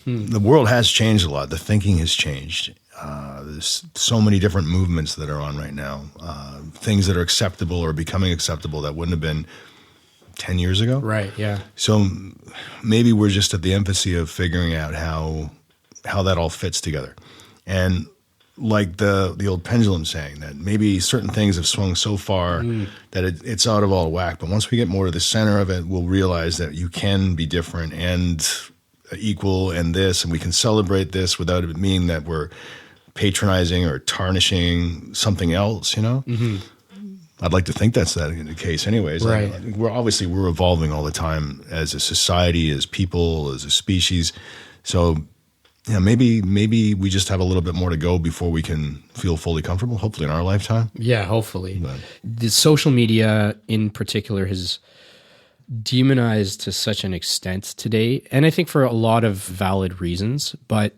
Speaker 2: The world has changed a lot. The thinking has changed. There's so many different movements that are on right now. Things that are acceptable or becoming acceptable that wouldn't have been 10 years ago.
Speaker 1: Right, yeah.
Speaker 2: So maybe we're just at the infancy of figuring out how that all fits together. And like the old pendulum saying that maybe certain things have swung so far that it's out of all whack. But once we get more to the center of it, we'll realize that you can be different and equal and this, and we can celebrate this without it meaning that we're patronizing or tarnishing something else, Mm-hmm. I'd like to think that's the case anyways.
Speaker 1: Right.
Speaker 2: We're evolving all the time as a society, as people, as a species. So maybe we just have a little bit more to go before we can feel fully comfortable, hopefully in our lifetime.
Speaker 1: Yeah, hopefully. The social media in particular has demonized to such an extent today, and I think for a lot of valid reasons. But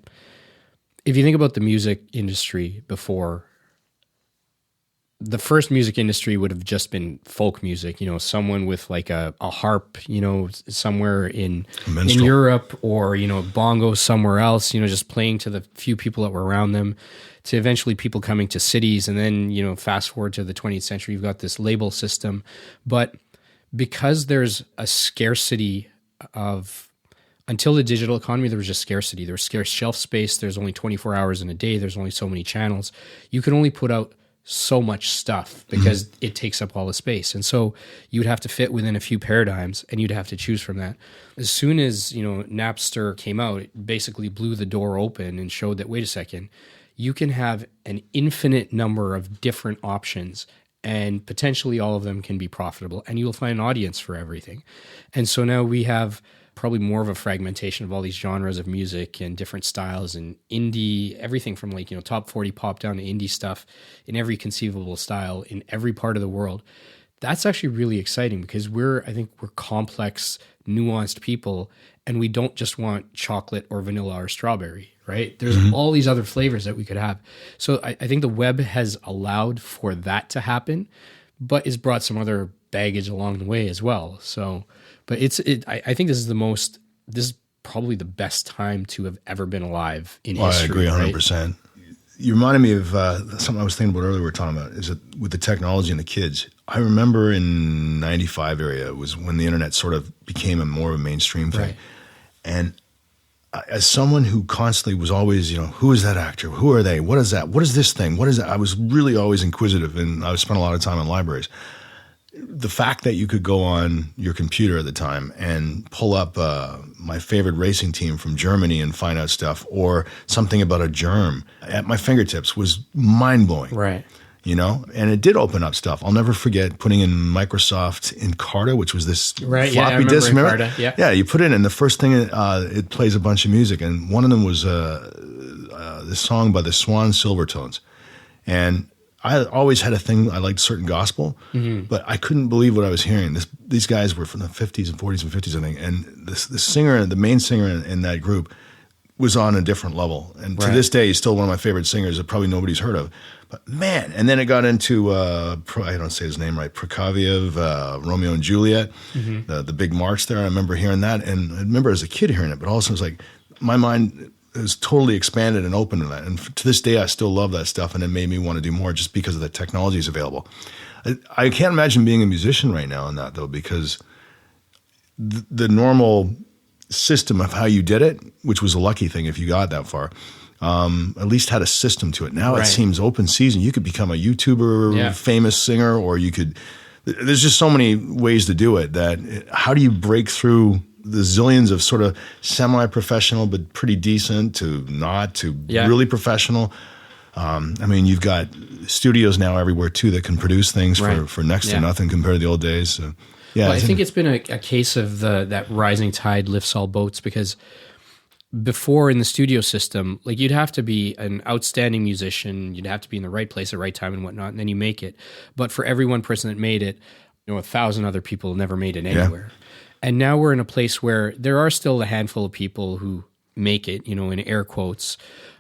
Speaker 1: if you think about the music industry before, the first music industry would have just been folk music, someone with like a harp, somewhere in Europe, or, bongos somewhere else, just playing to the few people that were around them, to eventually people coming to cities. And then, fast forward to the 20th century, you've got this label system. But because there's a scarcity of, until the digital economy, there was just scarcity. There was scarce shelf space. There's only 24 hours in a day. There's only so many channels. You can only put out so much stuff because it takes up all the space. And so you'd have to fit within a few paradigms, and you'd have to choose from that. As soon as, Napster came out, it basically blew the door open and showed that, wait a second, you can have an infinite number of different options, and potentially all of them can be profitable, and you'll find an audience for everything. And so now we have probably more of a fragmentation of all these genres of music and different styles and indie, everything from like, top 40 pop down to indie stuff in every conceivable style in every part of the world. That's actually really exciting because I think we're complex, nuanced people, and we don't just want chocolate or vanilla or strawberry, right? There's all these other flavors that we could have. So I think the web has allowed for that to happen, but it's brought some other baggage along the way as well. So, but I think this is probably the best time to have ever been alive in history.
Speaker 2: I agree 100%. Right? You reminded me of something I was thinking about earlier. We were talking about is that with the technology and the kids. I remember in '95 area was when the internet sort of became more of a mainstream thing. Right. And as someone who constantly was always, who is that actor? Who are they? What is that? What is this thing? What is that? I was really always inquisitive, and I spent a lot of time in libraries. The fact that you could go on your computer at the time and pull up my favorite racing team from Germany and find out stuff, or something about a germ at my fingertips was mind-blowing.
Speaker 1: Right.
Speaker 2: And it did open up stuff. I'll never forget putting in Microsoft Encarta, which was this floppy disk.
Speaker 1: Remember?
Speaker 2: Yeah, you put it in, and the first thing it plays a bunch of music, and one of them was this song by the Swan Silvertones. And I always had a thing, I liked certain gospel, but I couldn't believe what I was hearing. These guys were from the 50s and 40s and 50s, I think, and the singer, the main singer in that group was on a different level. And to this day, he's still one of my favorite singers that probably nobody's heard of. But man, and then it got into, I don't say his name right, Prokofiev, Romeo and Juliet, the big march there. I remember hearing that, and I remember as a kid hearing it, but also it was like, my mind is totally expanded and open to that. And to this day, I still love that stuff, and it made me want to do more just because of the technology is available. I can't imagine being a musician right now in that, though, because the normal system of how you did it, which was a lucky thing if you got that far, at least had a system to it. Now it seems open season. You could become a YouTuber, famous singer, or there's just so many ways to do it that how do you break through the zillions of sort of semi-professional but pretty decent to not to really professional? You've got studios now everywhere too that can produce things for next to nothing compared to the old days. So,
Speaker 1: I think it's been a case of that rising tide lifts all boats, because before in the studio system, like you'd have to be an outstanding musician, you'd have to be in the right place at the right time and whatnot, and then you make it. But for every one person that made it, 1,000 other people never made it anywhere. Yeah. And now we're in a place where there are still a handful of people who make it, in air quotes.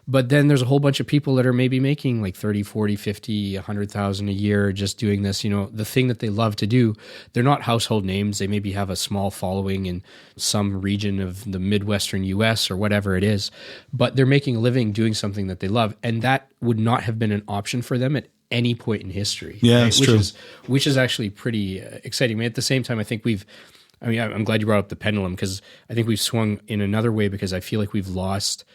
Speaker 1: But then there's a whole bunch of people that are maybe making like 30, 40, 50, 100,000 a year just doing this, the thing that they love to do. They're not household names. They maybe have a small following in some region of the Midwestern US or whatever it is, but they're making a living doing something that they love. And that would not have been an option for them at any point in history.
Speaker 2: Yeah, that's true.
Speaker 1: Which is actually pretty exciting. At the same time, I think I'm glad you brought up the pendulum, because I think we've swung in another way, because I feel like we've lost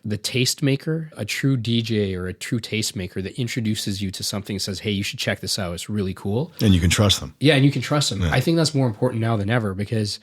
Speaker 1: the tastemaker, a true DJ or a true tastemaker that introduces you to something and says, hey, you should check this out. It's really cool.
Speaker 2: And you can trust them.
Speaker 1: Yeah, and you can trust them. Yeah. I think that's more important now than ever, because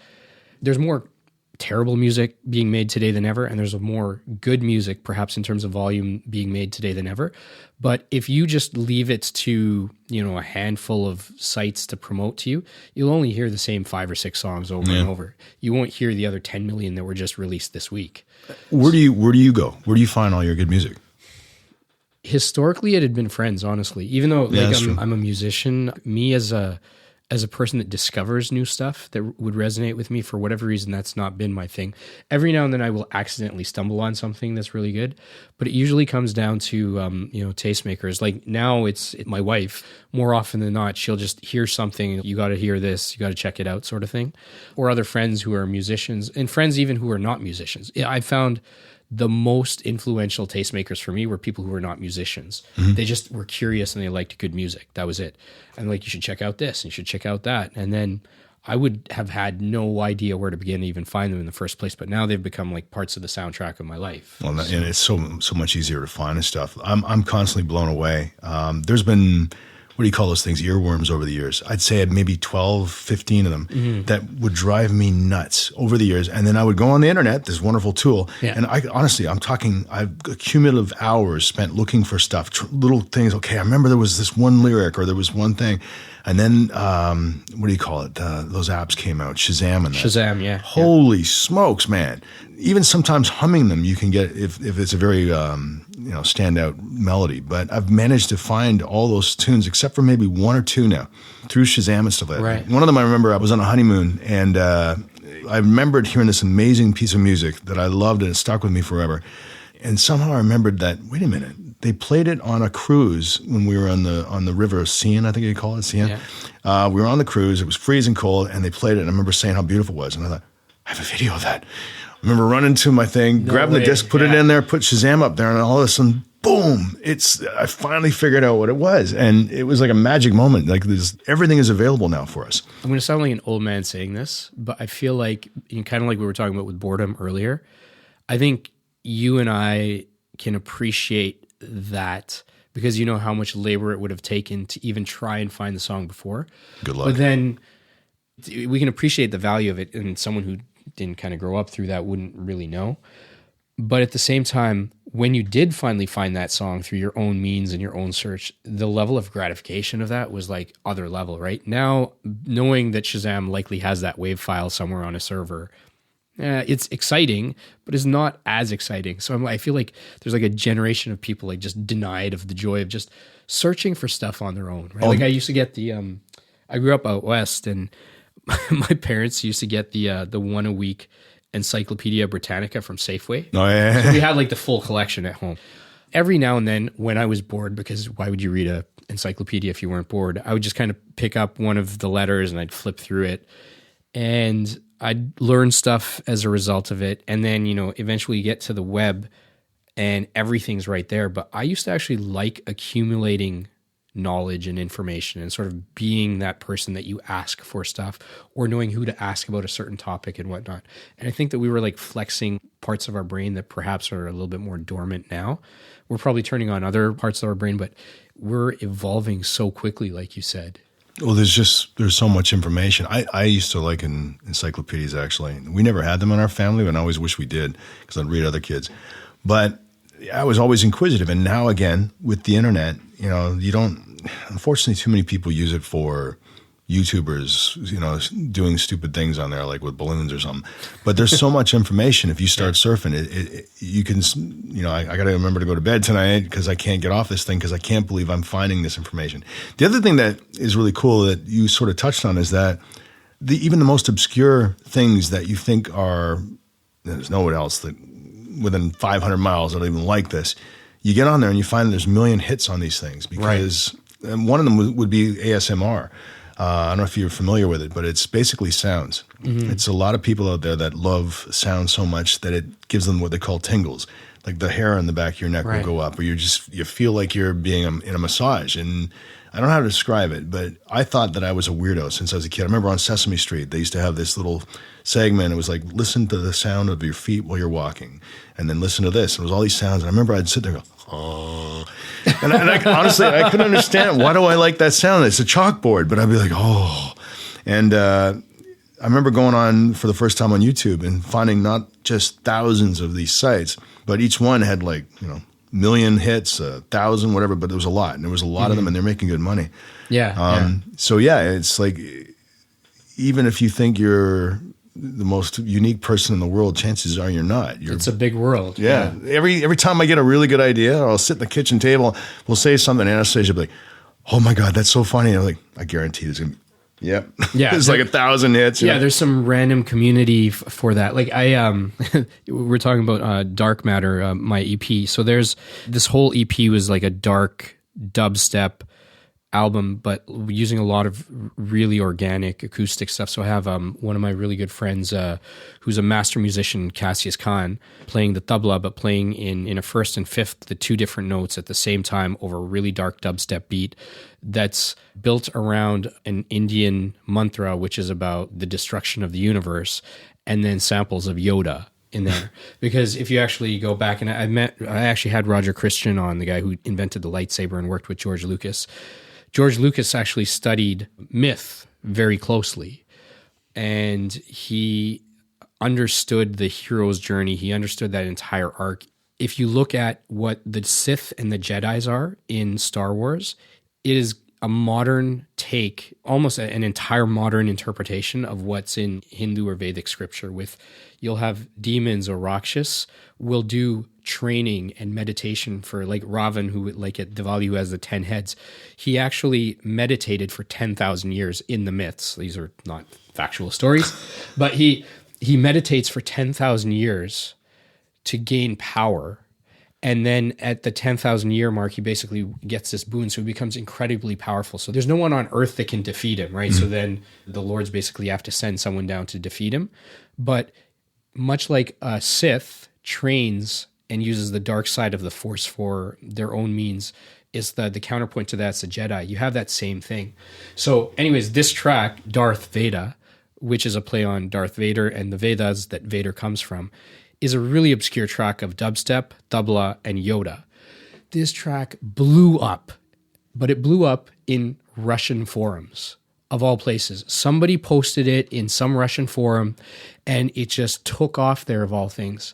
Speaker 1: there's more terrible music being made today than ever, and there's more good music, perhaps in terms of volume, being made today than ever. But if you just leave it to, a handful of sites to promote to you, you'll only hear the same 5 or 6 songs over and over. You won't hear the other 10 million that were just released this week.
Speaker 2: Where do you go? Where do you find all your good music?
Speaker 1: Historically, it had been friends, honestly. Even though I'm a musician, me as a person that discovers new stuff that would resonate with me, for whatever reason, that's not been my thing. Every now and then I will accidentally stumble on something that's really good, but it usually comes down to, tastemakers. Like now it's my wife, more often than not, she'll just hear something, you got to hear this, you got to check it out, sort of thing. Or other friends who are musicians, and friends even who are not musicians. I found the most influential tastemakers for me were people who were not musicians. Mm-hmm. They just were curious and they liked good music. That was it. And like, you should check out this and you should check out that. And then I would have had no idea where to begin to even find them in the first place. But now they've become like parts of the soundtrack of my life. Well,
Speaker 2: and it's so much easier to find and stuff. I'm constantly blown away. There's been, what do you call those things, earworms over the years. I'd say maybe 12, 15 of them that would drive me nuts over the years. And then I would go on the internet, this wonderful tool. Yeah. And I've cumulative hours spent looking for stuff, little things. Okay, I remember there was this one lyric or there was one thing. And then, what do you call it? Those apps came out, Shazam and that.
Speaker 1: Shazam, yeah.
Speaker 2: Holy smokes, man. Even sometimes humming them, you can get, if it's a very, standout melody. But I've managed to find all those tunes, except for maybe one or two now, through Shazam and stuff like that.
Speaker 1: Right.
Speaker 2: One of them, I remember I was on a honeymoon, and I remembered hearing this amazing piece of music that I loved, and it stuck with me forever. And somehow I remembered that, wait a minute, they played it on a cruise when we were on the river Seine, I think you call it, Seine. Yeah. We were on the cruise, it was freezing cold, and they played it, and I remember saying how beautiful it was. And I thought, I have a video of that. I remember running to my thing, grabbing the disc, put it in there, put Shazam up there, and all of a sudden, boom, I finally figured out what it was. And it was like a magic moment. Like everything is available now for us.
Speaker 1: I'm going to sound like an old man saying this, but I feel like, kind of like we were talking about with boredom earlier, I think you and I can appreciate that because you know how much labor it would have taken to even try and find the song before.
Speaker 2: Good luck.
Speaker 1: But then we can appreciate the value of it, and someone who didn't kind of grow up through that wouldn't really know. But at the same time, when you did finally find that song through your own means and your own search, the level of gratification of that was like other level, right? Now, knowing that Shazam likely has that WAV file somewhere on a server, it's exciting, but it's not as exciting. So I feel like there's like a generation of people like just denied of the joy of just searching for stuff on their own, right? Like I used to get I grew up out west, and my parents used to get the 1 a week Encyclopedia Britannica from SYFY.
Speaker 2: Oh, yeah.
Speaker 1: So we had like the full collection at home. Every now and then when I was bored, because why would you read a encyclopedia if you weren't bored? I would just kind of pick up one of the letters and I'd flip through it. And I'd learn stuff as a result of it. And then, eventually you get to the web and everything's right there. But I used to actually like accumulating knowledge and information and sort of being that person that you ask for stuff or knowing who to ask about a certain topic and whatnot. And I think that we were like flexing parts of our brain that perhaps are a little bit more dormant now. We're probably turning on other parts of our brain, but we're evolving so quickly, like you said.
Speaker 2: Well, there's so much information. I used to like encyclopedias, actually. We never had them in our family, but I always wish we did because I'd read other kids. But I was always inquisitive. And now, again, with the internet, you don't, unfortunately, too many people use it for YouTubers, doing stupid things on there, like with balloons or something. But there's so much information. If you start surfing, you can, I got to remember to go to bed tonight because I can't get off this thing because I can't believe I'm finding this information. The other thing that is really cool that you sort of touched on is that even the most obscure things that you think there's no one else that within 500 miles that'll even like this, you get on there and you find there's a million hits on these things because one of them would be ASMR. I don't know if you're familiar with it, but it's basically sounds. Mm-hmm. It's a lot of people out there that love sound so much that it gives them what they call tingles. Like the hair on the back of your neck will go up, or you feel like you're being in a massage. And I don't know how to describe it, but I thought that I was a weirdo since I was a kid. I remember on Sesame Street, they used to have this little segment. It was like, listen to the sound of your feet while you're walking, and then listen to this. And it was all these sounds. And I remember I'd sit there and go, oh. And honestly, I couldn't understand, why do I like that sound? It's a chalkboard, but I'd be like, oh. And I remember going on for the first time on YouTube and finding not just thousands of these sites, but each one had like, million hits, 1,000, whatever, but there was a lot. And there was a lot of them, and they're making good money.
Speaker 1: Yeah.
Speaker 2: So, it's like, even if you think you're the most unique person in the world, chances are you're not.
Speaker 1: It's a big world.
Speaker 2: Yeah. Every time I get a really good idea, I'll sit at the kitchen table, we'll say something, and Anastasia will be like, oh my God, that's so funny. And I'm like, I guarantee there's going to be, yep. Yeah. There's like 1,000 hits.
Speaker 1: Yeah, there's some random community for that. Like we're talking about Dark Matter, my EP. So there's this whole EP was like a dark dubstep album, but using a lot of really organic acoustic stuff. So I have one of my really good friends who's a master musician, Cassius Khan, playing the tabla, but playing in a first and fifth, the two different notes at the same time over a really dark dubstep beat that's built around an Indian mantra, which is about the destruction of the universe, and then samples of Yoda in there. Because if you actually go back, and I actually had Roger Christian on, the guy who invented the lightsaber and worked with George Lucas. George Lucas actually studied myth very closely, and he understood the hero's journey. He understood that entire arc. If you look at what the Sith and the Jedis are in Star Wars, it is a modern take, almost an entire modern interpretation of what's in Hindu or Vedic scripture. You'll have demons or Rakshas will do training and meditation for, like Ravan, who like at Diwali, who has the 10 heads. He actually meditated for 10,000 years in the myths. These are not factual stories, but he meditates for 10,000 years to gain power. And then at the 10,000 year mark, he basically gets this boon. So he becomes incredibly powerful. So there's no one on earth that can defeat him, right? So then the lords basically have to send someone down to defeat him. But much like a Sith trains and uses the dark side of the Force for their own means, is the counterpoint to that's the Jedi. You have that same thing. So anyways, this track, Darth Veda, which is a play on Darth Vader and the Vedas that Vader comes from, is a really obscure track of dubstep, tabla, and Yoda. This track blew up, but it blew up in Russian forums, of all places. Somebody posted it in some Russian forum, and it just took off there, of all things.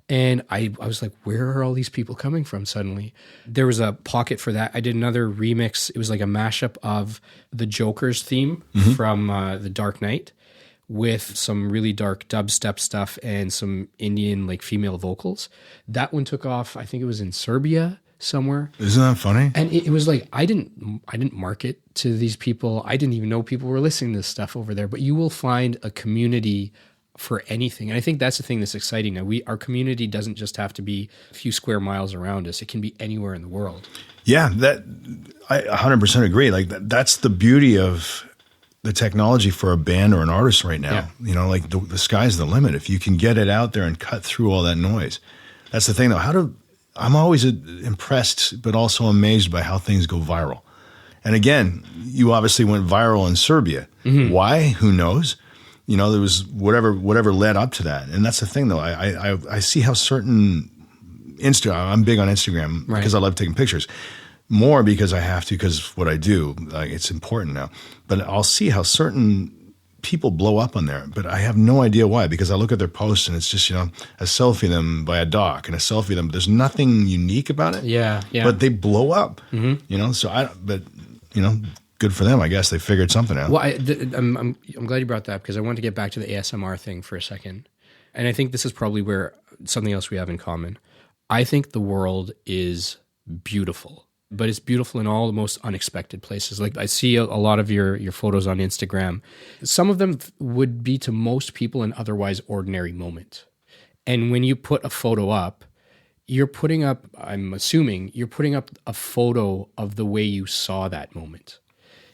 Speaker 1: And I was like, where are all these people coming from suddenly? There was a pocket for that. I did another remix. It was like a mashup of the Joker's theme from The Dark Knight, with some really dark dubstep stuff and some Indian like female vocals. That one took off. I think it was in Serbia somewhere.
Speaker 2: Isn't that funny?
Speaker 1: And it was like, I didn't market to these people. I didn't even know people were listening to this stuff over there, but you will find a community for anything. And I think that's the thing that's exciting now. Our community doesn't just have to be a few square miles around us. It can be anywhere in the world.
Speaker 2: Yeah, I 100% agree. Like that's the beauty of the technology for a band or an artist right now.
Speaker 1: Yeah.
Speaker 2: You know, like the sky's the limit. If you can get it out there and cut through all that noise. That's the thing though. I'm always impressed, but also amazed by how things go viral. And again, you obviously went viral in Serbia. Why? Who knows? You know, there was whatever led up to that. And that's the thing though. I see how certain I'm big on Instagram because I love taking pictures. More because I have to, because what I do, like it's important now. But I'll see how certain people blow up on there, but I have no idea why, because I look at their posts and it's just, a selfie of them by a dock and a selfie of them. There's nothing unique about it.
Speaker 1: Yeah.
Speaker 2: But they blow up, so good for them. I guess they figured something out.
Speaker 1: Well, I'm glad you brought that, because I wanted to get back to the ASMR thing for a second. And I think this is probably where something else we have in common. I think the world is beautiful. But it's beautiful in all the most unexpected places. Like I see a lot of your photos on Instagram. Some of them would be to most people an otherwise ordinary moment. And when you put a photo up, I'm assuming you're putting up a photo of the way you saw that moment.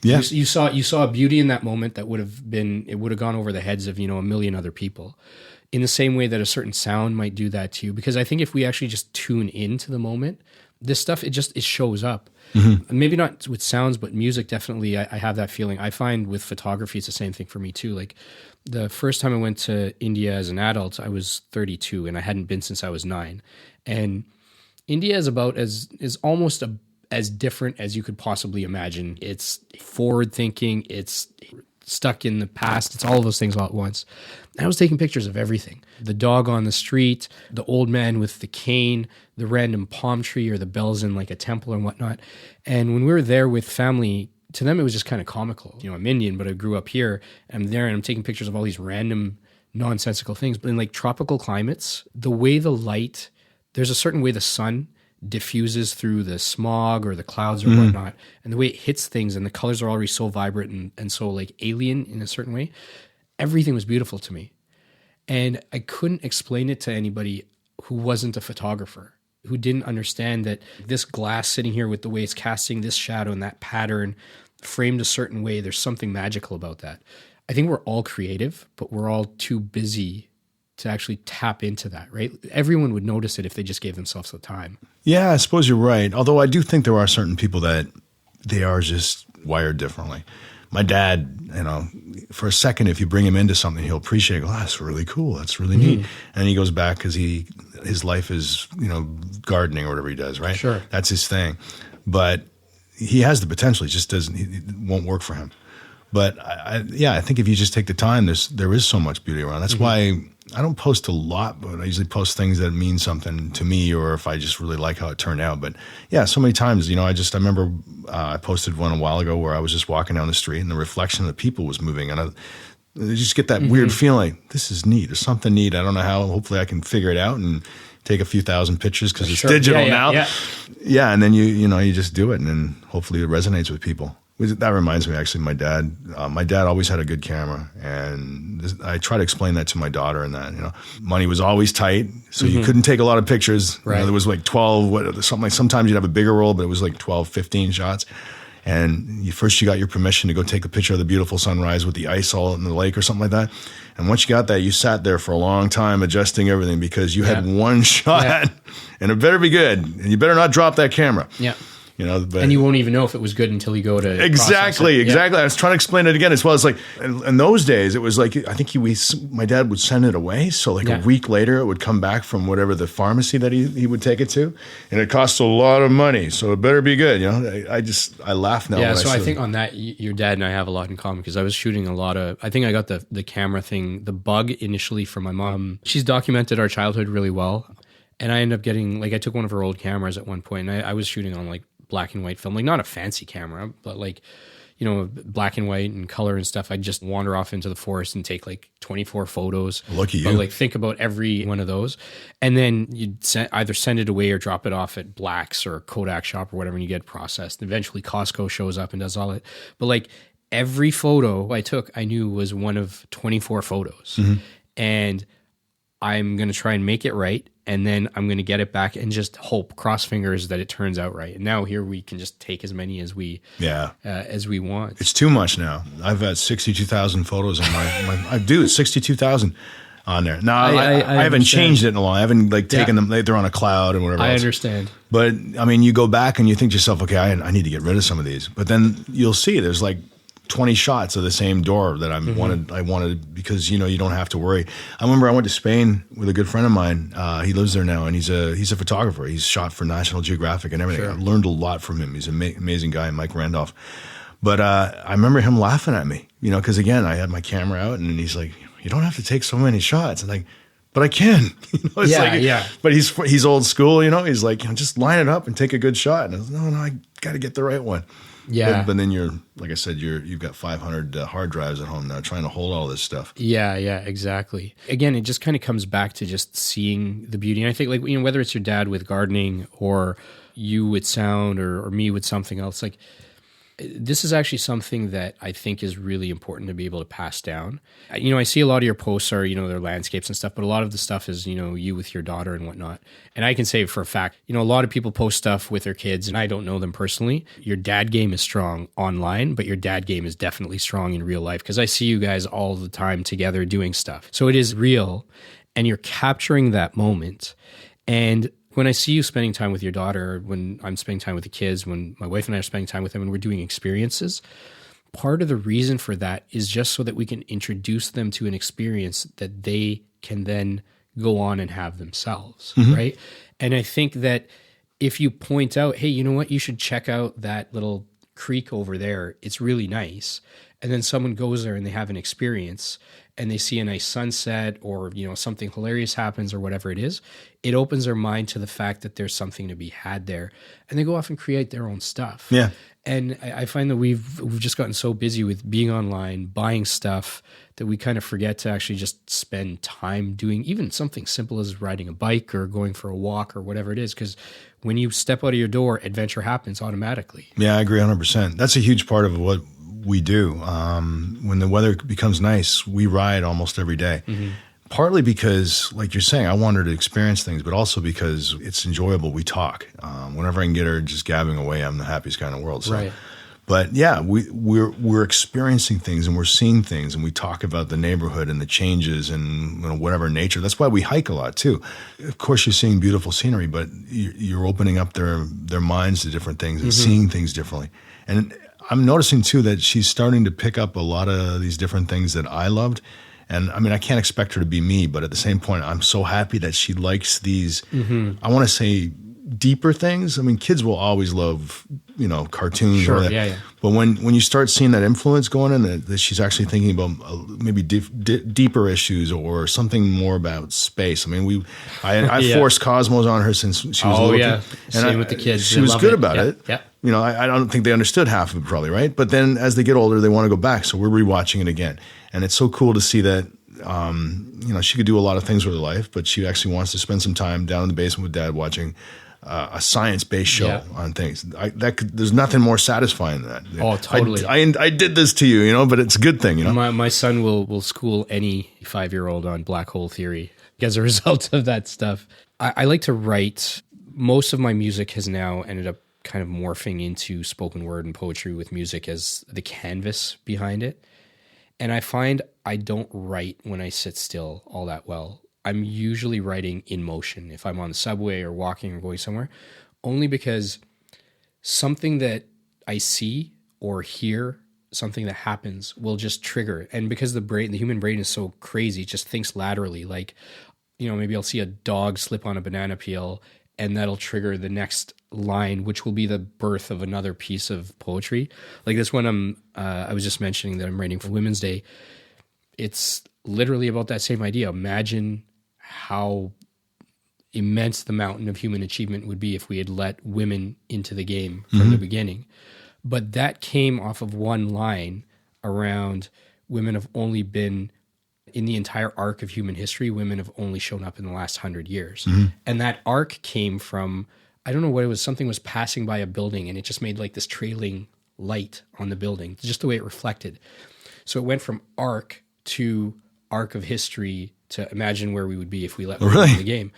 Speaker 2: Yeah.
Speaker 1: You saw a beauty in that moment that would have gone over the heads of, a million other people. In the same way that a certain sound might do that to you. Because I think if we actually just tune into the moment, this stuff, it shows up. Maybe not with sounds, but music, definitely. I have that feeling. I find with photography, it's the same thing for me too. Like the first time I went to India as an adult, I was 32 and I hadn't been since I was 9. And India is almost as different as you could possibly imagine. It's forward thinking. It's stuck in the past. It's all of those things all at once. I was taking pictures of everything. The dog on the street, the old man with the cane, the random palm tree or the bells in like a temple and whatnot. And when we were there with family, to them it was just kind of comical. I'm Indian, but I grew up here. I'm there and I'm taking pictures of all these random nonsensical things. But in like tropical climates, the way the light, there's a certain way the sun diffuses through the smog or the clouds or whatnot, and the way it hits things, and the colors are already so vibrant and so like alien in a certain way. Everything was beautiful to me. And I couldn't explain it to anybody who wasn't a photographer, who didn't understand that this glass sitting here with the way it's casting this shadow and that pattern framed a certain way, there's something magical about that. I think we're all creative, but we're all too busy to actually tap into that, right? Everyone would notice it if they just gave themselves the time.
Speaker 2: Yeah, I suppose you're right. Although I do think there are certain people that they are just wired differently. My dad, for a second, if you bring him into something, he'll appreciate it. Oh, that's really cool. That's really neat. And he goes back because his life is, gardening or whatever he does, right?
Speaker 1: Sure.
Speaker 2: That's his thing. But he has the potential. It just doesn't, it won't work for him. But I think if you just take the time, there is so much beauty around. That's why I don't post a lot, but I usually post things that mean something to me, or if I just really like how it turned out. But yeah, so many times, I remember I posted one a while ago where I was just walking down the street and the reflection of the people was moving, and you just get that weird feeling. This is neat. There's something neat. I don't know how. Hopefully, I can figure it out and take a few thousand pictures because it's digital now. Yeah, and then you just do it, and then hopefully it resonates with people. That reminds me, actually, my dad always had a good camera, and I try to explain that to my daughter, and that, money was always tight, so you couldn't take a lot of pictures. Right. There was like 12, something like, sometimes you'd have a bigger roll, but it was like 12, 15 shots. And you got your permission to go take a picture of the beautiful sunrise with the ice all in the lake or something like that. And once you got that, you sat there for a long time adjusting everything because you had one shot and it better be good. And you better not drop that camera. Yeah.
Speaker 1: And you won't even know if it was good until you go to
Speaker 2: exactly. I was trying to explain it again as well. It's like in those days, it was like I think my dad would send it away. So a week later, it would come back from whatever the pharmacy that he would take it to, and it costs a lot of money. So it better be good. I laugh now.
Speaker 1: Yeah. So I think on that, your dad and I have a lot in common because I was shooting a lot of. I think I got the camera thing, the bug initially from my mom. She's documented our childhood really well, and I ended up getting I took one of her old cameras at one point, and I was shooting on black and white film, not a fancy camera, but black and white and color and stuff. I'd just wander off into the forest and take 24 photos.
Speaker 2: Lucky you.
Speaker 1: But think about every one of those. And then you'd either send it away or drop it off at Black's or Kodak shop or whatever, and you get processed. And eventually Costco shows up and does all it. But every photo I took, I knew was one of 24 photos. And I'm going to try and make it right. And then I'm going to get it back and just hope, cross fingers, that it turns out right. And now here we can just take as many as we want.
Speaker 2: It's too much now. I've got 62,000 photos on I do 62,000 on there. Now I haven't changed it in a while. I haven't taken them. They're on a cloud and whatever.
Speaker 1: I understand.
Speaker 2: But I mean, you go back and you think to yourself, okay, I need to get rid of some of these. But then you'll see there's 20 shots of the same door that I wanted because you don't have to worry. I remember I went to Spain with a good friend of mine. He lives there now, and he's a photographer. He's shot for National Geographic and everything. Sure. I learned a lot from him. He's an amazing guy, Mike Randolph. But I remember him laughing at me, because again I had my camera out, and he's like, "You don't have to take so many shots." I'm but I can. But he's old school. He's like, just line it up and take a good shot. And I was no, I got to get the right one. Yeah, but then you're, like I said, you've got 500 hard drives at home now trying to hold all this stuff.
Speaker 1: Yeah, exactly. Again, it just kind of comes back to just seeing the beauty. And I think whether it's your dad with gardening or you with sound or me with something else, this is actually something that I think is really important to be able to pass down. I see a lot of your posts are, their landscapes and stuff, but a lot of the stuff is, you with your daughter and whatnot. And I can say for a fact, a lot of people post stuff with their kids, and I don't know them personally. Your dad game is strong online, but your dad game is definitely strong in real life because I see you guys all the time together doing stuff. So it is real, and you're capturing that moment. And when I see you spending time with your daughter, when I'm spending time with the kids, when my wife and I are spending time with them and we're doing experiences, part of the reason for that is just so that we can introduce them to an experience that they can then go on and have themselves, right? And I think that if you point out, hey, you know what, you should check out that little creek over there. It's really nice. And then someone goes there and they have an experience and they see a nice sunset or, something hilarious happens or whatever it is, it opens their mind to the fact that there's something to be had there. And they go off and create their own stuff.
Speaker 2: Yeah.
Speaker 1: And I find that we've just gotten so busy with being online, buying stuff, that we kind of forget to actually just spend time doing even something simple as riding a bike or going for a walk or whatever it is. Because when you step out of your door, adventure happens automatically.
Speaker 2: Yeah, I agree 100%. That's a huge part of what we do. When the weather becomes nice, we ride almost every day. Partly because, like you're saying, I want her to experience things, but also because it's enjoyable. We talk. Whenever I can get her just gabbing away, I'm the happiest guy in the world. So. Right. But yeah, we're experiencing things and we're seeing things, and we talk about the neighborhood and the changes and whatever nature. That's why we hike a lot too. Of course, you're seeing beautiful scenery, but you're opening up their minds to different things and seeing things differently. And I'm noticing too that she's starting to pick up a lot of these different things that I loved. And I mean, I can't expect her to be me, but at the same point, I'm so happy that she likes these, I want to say, deeper things. I mean, kids will always love, cartoons.
Speaker 1: Sure,
Speaker 2: or that.
Speaker 1: yeah.
Speaker 2: But when you start seeing that influence going in, that she's actually thinking about maybe deeper issues or something more about space. I mean, I forced Cosmos on her since she was little.
Speaker 1: Yeah.
Speaker 2: And
Speaker 1: Same with the kids.
Speaker 2: She was good about it.
Speaker 1: Yeah.
Speaker 2: I don't think they understood half of it probably, right? But then as they get older, they want to go back. So we're rewatching it again. And it's so cool to see that, she could do a lot of things with her life, but she actually wants to spend some time down in the basement with Dad watching a science-based show on things. There's nothing more satifying than that.
Speaker 1: Oh, totally.
Speaker 2: I did this to you, but it's a good thing,
Speaker 1: My son will school any 5-year-old on black hole theory as a result of that stuff. I like to write. Most of my music has now ended up kind of morphing into spoken word and poetry with music as the canvas behind it. And I find I don't write when I sit still all that well. I'm usually writing in motion if I'm on the subway or walking or going somewhere, only because something that I see or hear, something that happens will just trigger. And because the human brain is so crazy, it just thinks laterally. Like, maybe I'll see a dog slip on a banana peel and that'll trigger the next line, which will be the birth of another piece of poetry. Like this one I was just mentioning that I'm writing for Women's Day. It's literally about that same idea. Imagine how immense the mountain of human achievement would be if we had let women into the game from the beginning. But that came off of one line around women have only been, in the entire arc of human history, women have only shown up in the last 100 years. And that arc came from, I don't know what it was, something was passing by a building and it just made like this trailing light on the building, just the way it reflected. So it went from arc to arc of history to imagine where we would be if we let women in the game.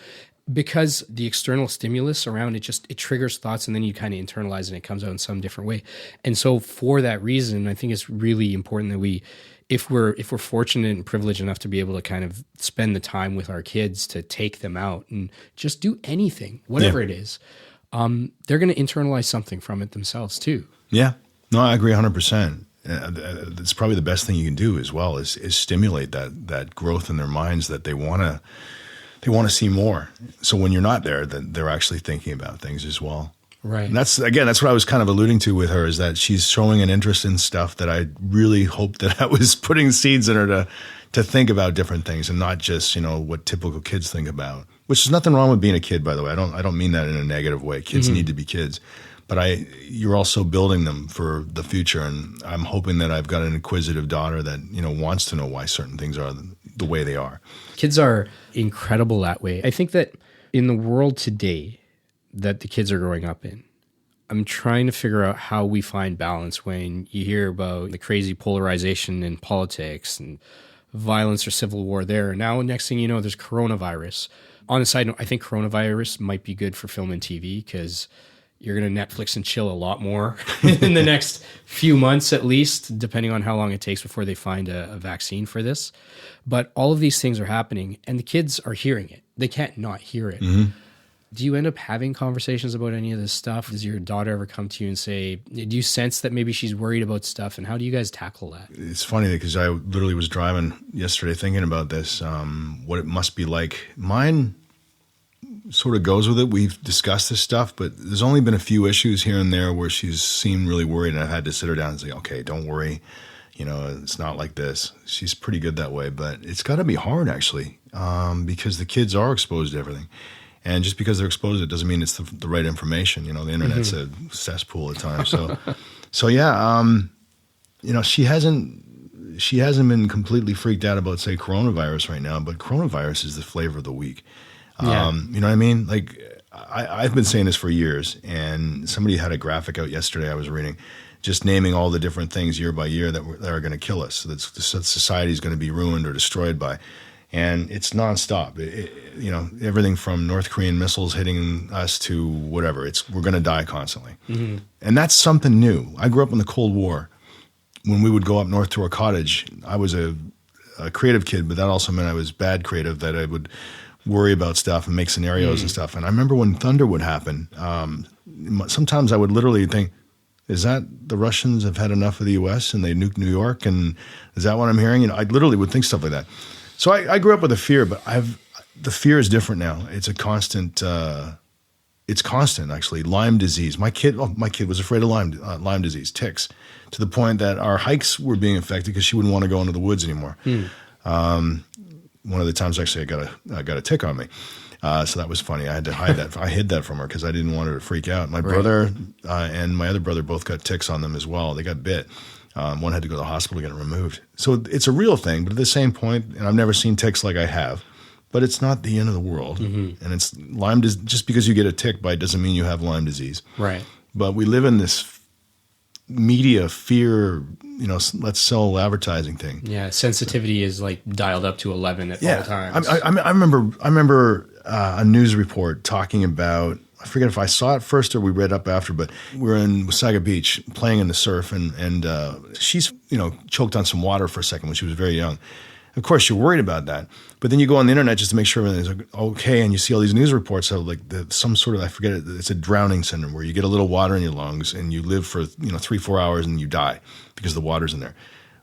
Speaker 1: Because the external stimulus around it it triggers thoughts and then you kind of internalize and it comes out in some different way. And so for that reason, I think it's really important that if we're fortunate and privileged enough to be able to kind of spend the time with our kids to take them out and just do anything, whatever it is, they're going to internalize something from it themselves too.
Speaker 2: Yeah. No, I agree 100%. That's probably the best thing you can do as well is stimulate that growth in their minds that they want to see more. So when you're not there, then they're actually thinking about things as well.
Speaker 1: Right.
Speaker 2: And that's what I was kind of alluding to with her, is that she's showing an interest in stuff that I really hoped that I was putting seeds in her to think about different things and not just, what typical kids think about, which is nothing wrong with being a kid, by the way. I don't mean that in a negative way. Kids need to be kids, but you're also building them for the future. And I'm hoping that I've got an inquisitive daughter that, wants to know why certain things are the way they are.
Speaker 1: Kids are incredible that way. I think that in the world today that the kids are growing up in, I'm trying to figure out how we find balance when you hear about the crazy polarization in politics and violence or civil war there. And now, next thing you know, there's coronavirus. On a side note, I think coronavirus might be good for film and TV because you're going to Netflix and chill a lot more in the next few months, at least, depending on how long it takes before they find a vaccine for this. But all of these things are happening and the kids are hearing it. They can't not hear it. Do you end up having conversations about any of this stuff? Does your daughter ever come to you and say, do you sense that maybe she's worried about stuff? And how do you guys tackle that?
Speaker 2: It's funny because I literally was driving yesterday thinking about this, what it must be like. Mine sort of goes with it. We've discussed this stuff, but there's only been a few issues here and there where she's seemed really worried, and I've had to sit her down and say, okay, don't worry. It's not like this. She's pretty good that way, but it's got to be hard actually, because the kids are exposed to everything. And just because they're exposed, it doesn't mean it's the right information. The internet's a cesspool at times. So yeah, she hasn't been completely freaked out about, say, coronavirus right now, but coronavirus is the flavor of the week.
Speaker 1: Yeah.
Speaker 2: You know what I mean? Like I've been saying this for years, and somebody had a graphic out yesterday I was reading, just naming all the different things year by year that are going to kill us, so that society is going to be ruined or destroyed by. And it's nonstop. Everything from North Korean missiles hitting us to whatever. We're going to die constantly. And that's something new. I grew up in the Cold War. When we would go up north to our cottage, I was a creative kid, but that also meant I was bad creative, that I would worry about stuff and make scenarios and stuff. And I remember when thunder would happen, sometimes I would literally think, is that the Russians have had enough of the U.S. and they nuked New York? And is that what I'm hearing? I literally would think stuff like that. So I grew up with a fear, but the fear is different now. It's a constant It's constant, actually. Lyme disease. My kid was afraid of Lyme disease, ticks, to the point that our hikes were being affected because she wouldn't want to go into the woods anymore. One of the times, actually, I got a tick on me. So that was funny. I had to hide that. I hid that from her because I didn't want her to freak out. My brother and my other brother both got ticks on them as well. They got bit. One had to go to the hospital to get it removed. So it's a real thing. But at the same point, and I've never seen ticks like I have, but it's not the end of the world. And it's Lyme disease. Just because you get a tick bite doesn't mean you have Lyme disease.
Speaker 1: Right.
Speaker 2: But we live in this media fear, let's sell advertising thing.
Speaker 1: Yeah, sensitivity is like dialed up to 11 at all times.
Speaker 2: I remember a news report talking about, I forget if I saw it first or we read up after, but we were in Wasaga Beach playing in the surf, and she's choked on some water for a second when she was very young. Of course, you're worried about that, but then you go on the internet just to make sure everything's okay, and you see all these news reports of like some sort of, I forget it, it's a drowning syndrome where you get a little water in your lungs and you live for 3-4 hours and you die because the water's in there.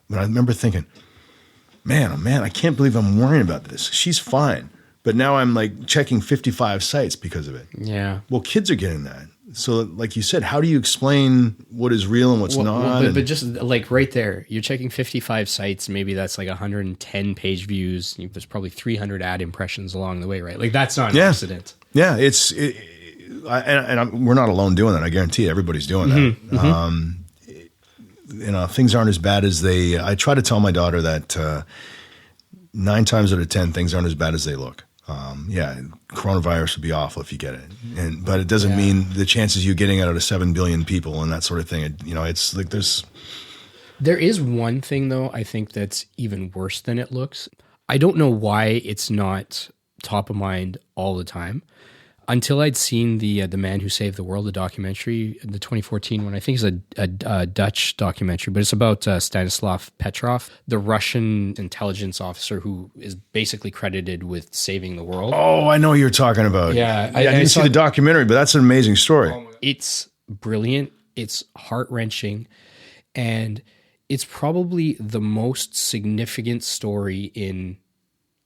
Speaker 2: But I remember thinking, man, oh man, I can't believe I'm worrying about this. She's fine, but now I'm like checking 55 sites because of it.
Speaker 1: Yeah.
Speaker 2: Well, kids are getting that. So like you said, how do you explain what is real and what's not?
Speaker 1: But just like right there, you're checking 55 sites. Maybe that's like 110 page views. There's probably 300 ad impressions along the way, right? Like that's not an accident.
Speaker 2: Yeah, we're not alone doing that. I guarantee everybody's doing that. Things aren't as bad as I try to tell my daughter that 9 times out of 10, things aren't as bad as they look. Coronavirus would be awful if you get it, but it doesn't mean the chances you getting it out of 7 billion people and that sort of thing. It's like there is
Speaker 1: one thing though, I think that's even worse than it looks. I don't know why it's not top of mind all the time. Until I'd seen the Man Who Saved the World, the documentary, the 2014 one. I think it's a Dutch documentary, but it's about Stanislav Petrov, the Russian intelligence officer who is basically credited with saving the world.
Speaker 2: Oh, I know what you're talking about.
Speaker 1: Yeah,
Speaker 2: I didn't see the documentary, but that's an amazing story.
Speaker 1: It's brilliant. It's heart-wrenching, and it's probably the most significant story in,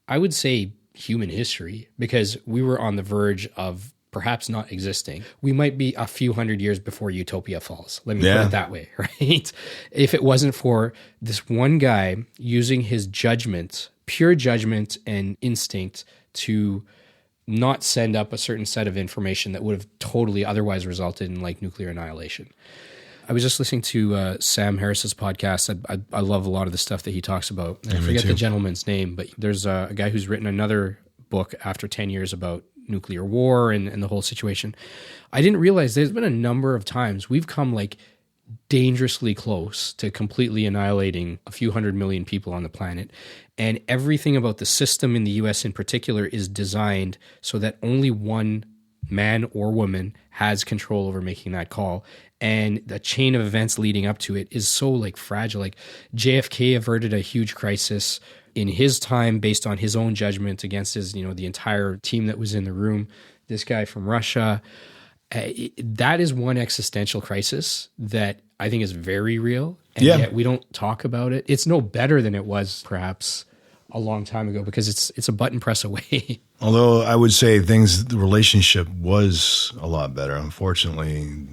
Speaker 1: I would say, human history, because we were on the verge of perhaps not existing. We might be a few hundred years before Utopia Falls. Let me put it that way, right? If it wasn't for this one guy using his judgment, pure judgment and instinct to not send up a certain set of information that would have totally otherwise resulted in like nuclear annihilation. I was just listening to Sam Harris's podcast. I love a lot of the stuff that he talks about. I forget the gentleman's name, but there's a guy who's written another book after 10 years about nuclear war and the whole situation. I didn't realize there's been a number of times we've come like dangerously close to completely annihilating a few 100 million people on the planet. And everything about the system in the US in particular is designed so that only one man or woman has control over making that call. And the chain of events leading up to it is so like fragile. Like JFK averted a huge crisis in his time based on his own judgment against his, the entire team that was in the room. This guy from Russia, that is one existential crisis that I think is very real. And yet we don't talk about it. It's no better than it was perhaps a long time ago because it's a button press away.
Speaker 2: Although I would say the relationship was a lot better. Unfortunately,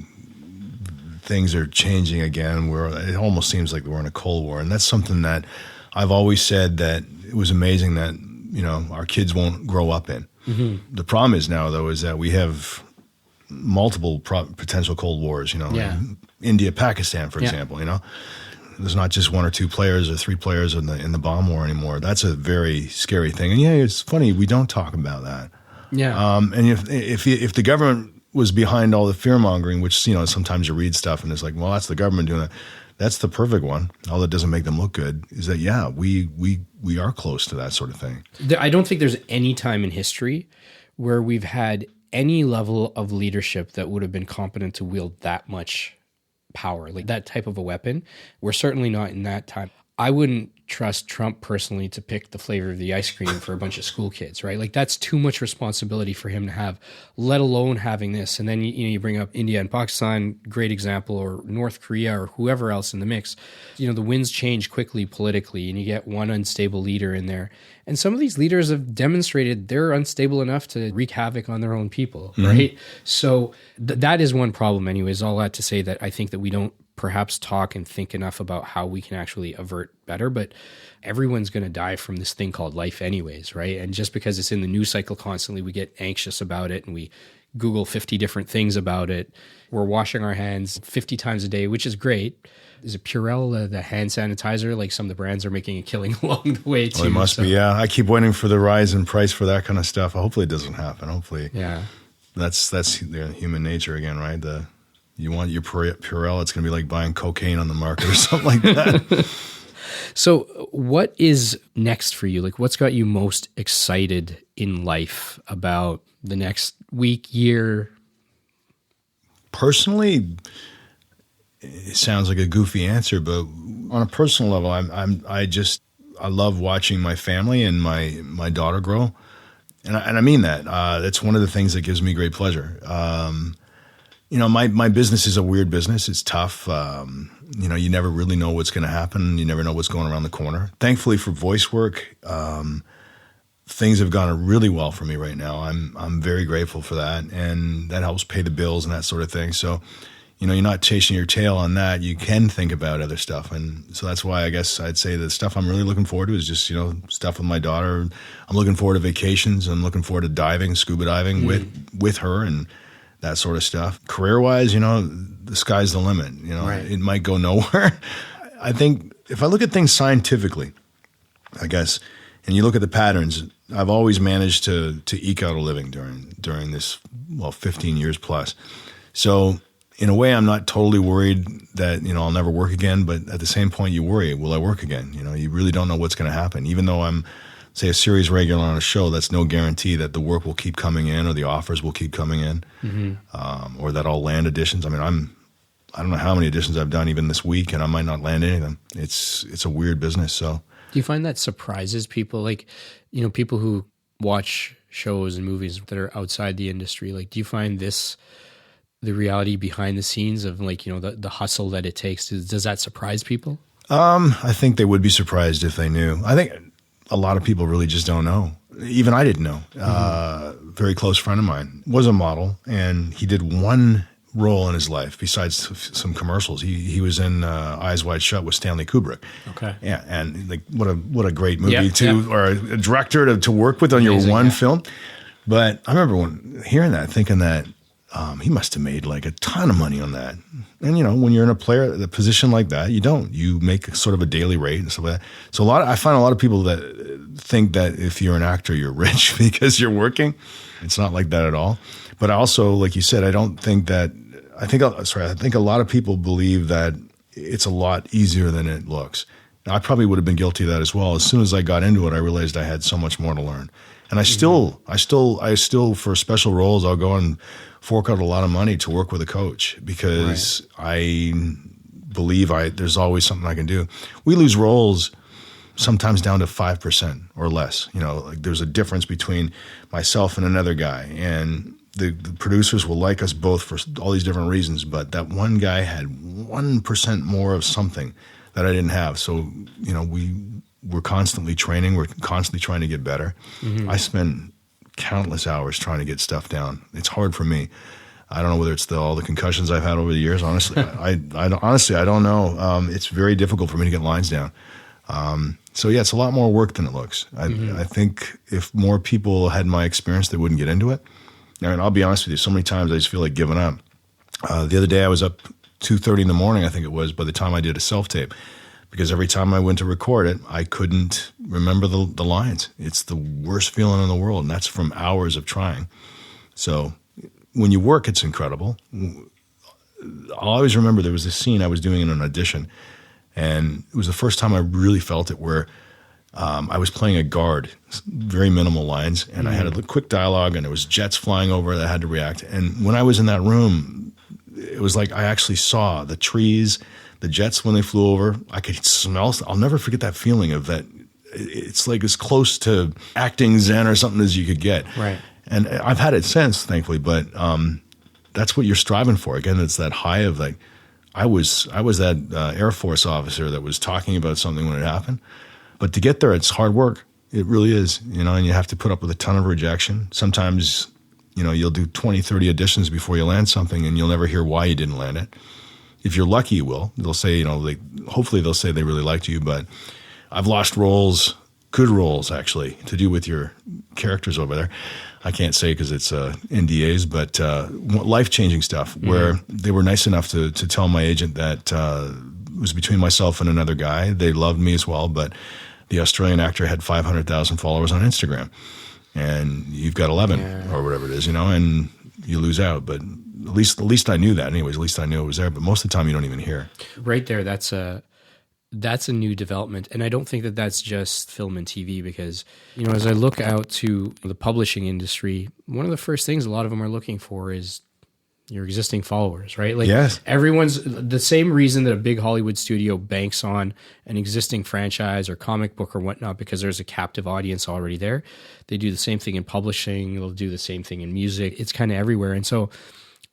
Speaker 2: things are changing again. It almost seems like we're in a Cold War. And that's something that I've always said that it was amazing that, our kids won't grow up in. Mm-hmm. The problem is now, though, is that we have multiple potential Cold Wars, India, Pakistan, for example, There's not just 1 or 2 players or 3 players in the bomb war anymore. That's a very scary thing. And it's funny, we don't talk about that. Yeah. And if the government was behind all the fear mongering, which sometimes you read stuff and it's like, well, that's the government doing that. That's the perfect one. All that doesn't make them look good is that we are close to that sort of thing.
Speaker 1: I don't think there's any time in history where we've had any level of leadership that would have been competent to wield that much power, like that type of a weapon. We're certainly not in that time. I wouldn't trust Trump personally to pick the flavor of the ice cream for a bunch of school kids, right? Like that's too much responsibility for him to have, let alone having this. And then you bring up India and Pakistan, great example, or North Korea or whoever else in the mix. The winds change quickly politically, and you get one unstable leader in there. And some of these leaders have demonstrated they're unstable enough to wreak havoc on their own people, right? So that is one problem anyways. All that to say that I think that we don't perhaps talk and think enough about how we can actually avert better, but everyone's going to die from this thing called life anyways, right? And just because it's in the news cycle constantly, we get anxious about it and we Google 50 different things about it. We're washing our hands 50 times a day, which is great. Is it Purell, the hand sanitizer? Like some of the brands are making a killing along the way too.
Speaker 2: Well, it must be, yeah. I keep waiting for the rise in price for that kind of stuff. Hopefully it doesn't happen. Hopefully, yeah. That's the human nature again, right? You want your Purell, it's going to be like buying cocaine on the market or something like that.
Speaker 1: So what is next for you? Like what's got you most excited in life about the next week, year?
Speaker 2: Personally, it sounds like a goofy answer, but on a personal level, I love watching my family and my daughter grow. And I mean that. That's one of the things that gives me great pleasure. My business is a weird business. It's tough. You never really know what's going to happen. You never know what's going around the corner. Thankfully for voice work, things have gone really well for me right now. I'm very grateful for that, and that helps pay the bills and that sort of thing. So, you're not chasing your tail on that. You can think about other stuff, and so that's why I guess I'd say the stuff I'm really looking forward to is just stuff with my daughter. I'm looking forward to vacations. I'm looking forward to diving, scuba diving with her, and that sort of stuff. Career-wise, the sky's the limit. Right. It might go nowhere. I think if I look at things scientifically, I guess, and you look at the patterns, I've always managed to eke out a living during this 15 years plus. So in a way, I'm not totally worried that I'll never work again. But at the same point, you worry, will I work again? You really don't know what's going to happen. Even though I'm, say, a series regular on a show, that's no guarantee that the work will keep coming in or the offers will keep coming in, or that I'll land auditions. I mean, I don't know how many auditions I've done even this week, and I might not land any of them. It's a weird business. So,
Speaker 1: do you find that surprises people? Like, people who watch shows and movies that are outside the industry. Like, do you find this the reality behind the scenes of the hustle that it takes? Does that surprise people?
Speaker 2: I think they would be surprised if they knew. I think a lot of people really just don't know. Even I didn't know. Very close friend of mine was a model, and he did one role in his life besides some commercials. He was in Eyes Wide Shut with Stanley Kubrick. Okay. Yeah, and like what a great movie or a director to work with on your one film. But I remember hearing that, thinking that he must have made like a ton of money on that. And when you're in a position like that, you make sort of a daily rate and stuff like that. So I find a lot of people that think that if you're an actor, you're rich because you're working. It's not like that at all. But also, like you said, I think a lot of people believe that it's a lot easier than it looks. Now, I probably would have been guilty of that as well. As soon as I got into it, I realized I had so much more to learn. And I still, for special roles, I'll go and fork out a lot of money to work with a coach because I believe there's always something I can do. We lose roles sometimes down to 5% or less. Like there's a difference between myself and another guy, and the producers will like us both for all these different reasons, but that one guy had 1% more of something that I didn't have. So, we're constantly training. We're constantly trying to get better. I spend countless hours trying to get stuff down. It's hard for me. I don't know whether it's all the concussions I've had over the years. Honestly, I don't know. It's very difficult for me to get lines down. So yeah, it's a lot more work than it looks. I think if more people had my experience, they wouldn't get into it. And I'll be honest with you, so many times I just feel like giving up. The other day I was up 2:30 in the morning, I think it was, by the time I did a self-tape. Because every time I went to record it, I couldn't remember the lines. It's the worst feeling in the world, and that's from hours of trying. So when you work, it's incredible. I'll always remember there was this scene I was doing in an audition, and it was the first time I really felt it where I was playing a guard, very minimal lines, and I had a quick dialogue, and there was jets flying over that I had to react. And when I was in that room, it was like I actually saw the trees, The jets, when they flew over, I could smell. I'll never forget that feeling of that. It's like as close to acting Zen or something as you could get.
Speaker 1: Right.
Speaker 2: And I've had it since, thankfully, but that's what you're striving for. Again, it's that high of like, I was that Air Force officer that was talking about something when it happened. But to get there, it's hard work. It really is, and you have to put up with a ton of rejection. Sometimes, you'll do 20, 30 auditions before you land something, and you'll never hear why you didn't land it. If you're lucky, you will. They'll say, hopefully they'll say they really liked you, but I've lost roles, good roles actually, to do with your characters over there. I can't say because it's NDAs, but life-changing stuff where they were nice enough to tell my agent that it was between myself and another guy. They loved me as well, but the Australian actor had 500,000 followers on Instagram, and you've got 11 or whatever it is, and you lose out. But at least I knew that anyways. At least I knew it was there, but most of the time you don't even hear.
Speaker 1: Right there, that's a new development. And I don't think that that's just film and TV because, as I look out to the publishing industry, one of the first things a lot of them are looking for is your existing followers, right? Like
Speaker 2: yes.
Speaker 1: Everyone's the same reason that a big Hollywood studio banks on an existing franchise or comic book or whatnot, because there's a captive audience already there. They do the same thing in publishing. They'll do the same thing in music. It's kind of everywhere. And so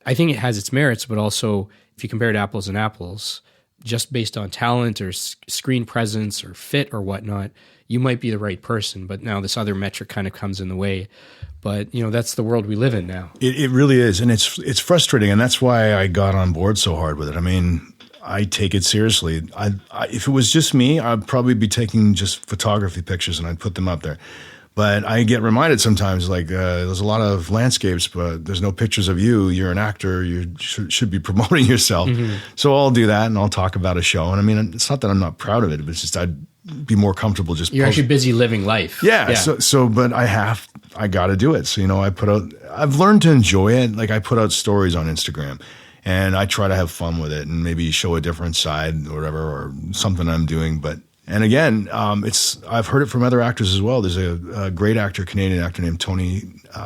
Speaker 1: I think it has its merits, but also if you compare it apples and apples, just based on talent or screen presence or fit or whatnot, you might be the right person. But now this other metric kind of comes in the way. But, that's the world we live in now.
Speaker 2: It really is. And it's frustrating. And that's why I got on board so hard with it. I mean, I take it seriously. If it was just me, I'd probably be taking just photography pictures and I'd put them up there. But I get reminded sometimes, like, there's a lot of landscapes, but there's no pictures of you. You're an actor. You should be promoting yourself. Mm-hmm. So I'll do that, and I'll talk about a show. And I mean, it's not that I'm not proud of it, but it's just I'd be more comfortable just
Speaker 1: You're actually busy living life.
Speaker 2: Yeah. So, but I got to do it. So, I've learned to enjoy it. Like, I put out stories on Instagram, and I try to have fun with it and maybe show a different side or whatever, or something I'm doing. And again, I've heard it from other actors as well. There's a great actor, Canadian actor named Tony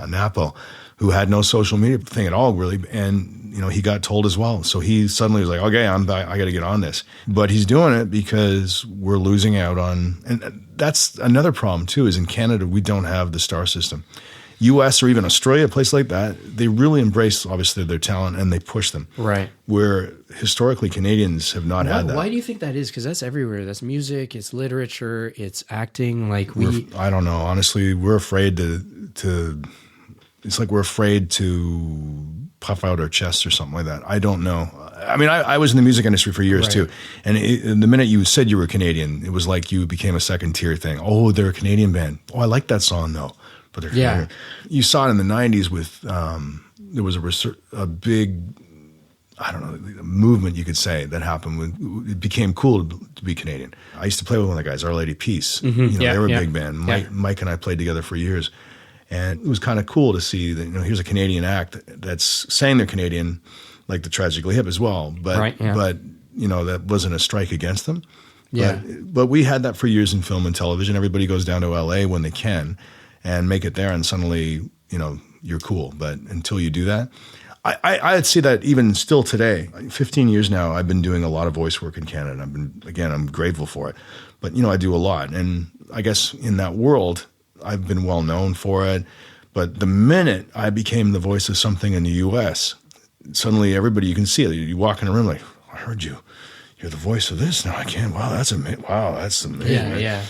Speaker 2: Napo, who had no social media thing at all, really. And, he got told as well. So he suddenly was like, okay, I got to get on this. But he's doing it because we're losing out on, and that's another problem too, is in Canada, we don't have the star system. US or even Australia, a place like that, they really embrace, obviously, their talent and they push them.
Speaker 1: Right.
Speaker 2: Where historically Canadians have not had that.
Speaker 1: Why do you think that is? Because that's everywhere. That's music, it's literature, it's acting.
Speaker 2: I don't know. Honestly, we're afraid to it's like we're afraid to puff out our chests or something like that. I don't know. I mean, I was in the music industry for years too. And the minute you said you were Canadian, it was like you became a second tier thing. Oh, they're a Canadian band. Oh, I like that song though. But they're Canadian. You saw it in the 90s with, there was a big, I don't know, a movement you could say that happened when it became cool to be Canadian. I used to play with one of the guys, Our Lady Peace. Mm-hmm. They were a big band. Mike and I played together for years. And it was kind of cool to see that, here's a Canadian act that's saying they're Canadian, like the Tragically Hip as well. But, that wasn't a strike against them. Yeah. But we had that for years in film and television. Everybody goes down to LA when they can and make it there, and suddenly, you're cool. But until you do that, I'd see that even still today. 15 years now, I've been doing a lot of voice work in Canada. I'm grateful for it. But, I do a lot. And I guess in that world, I've been well known for it. But the minute I became the voice of something in the U.S., suddenly everybody, you can see it. You walk in a room like, I heard you. You're the voice of this. Now I can't. Wow, that's amazing. Wow, that's amazing. Yeah.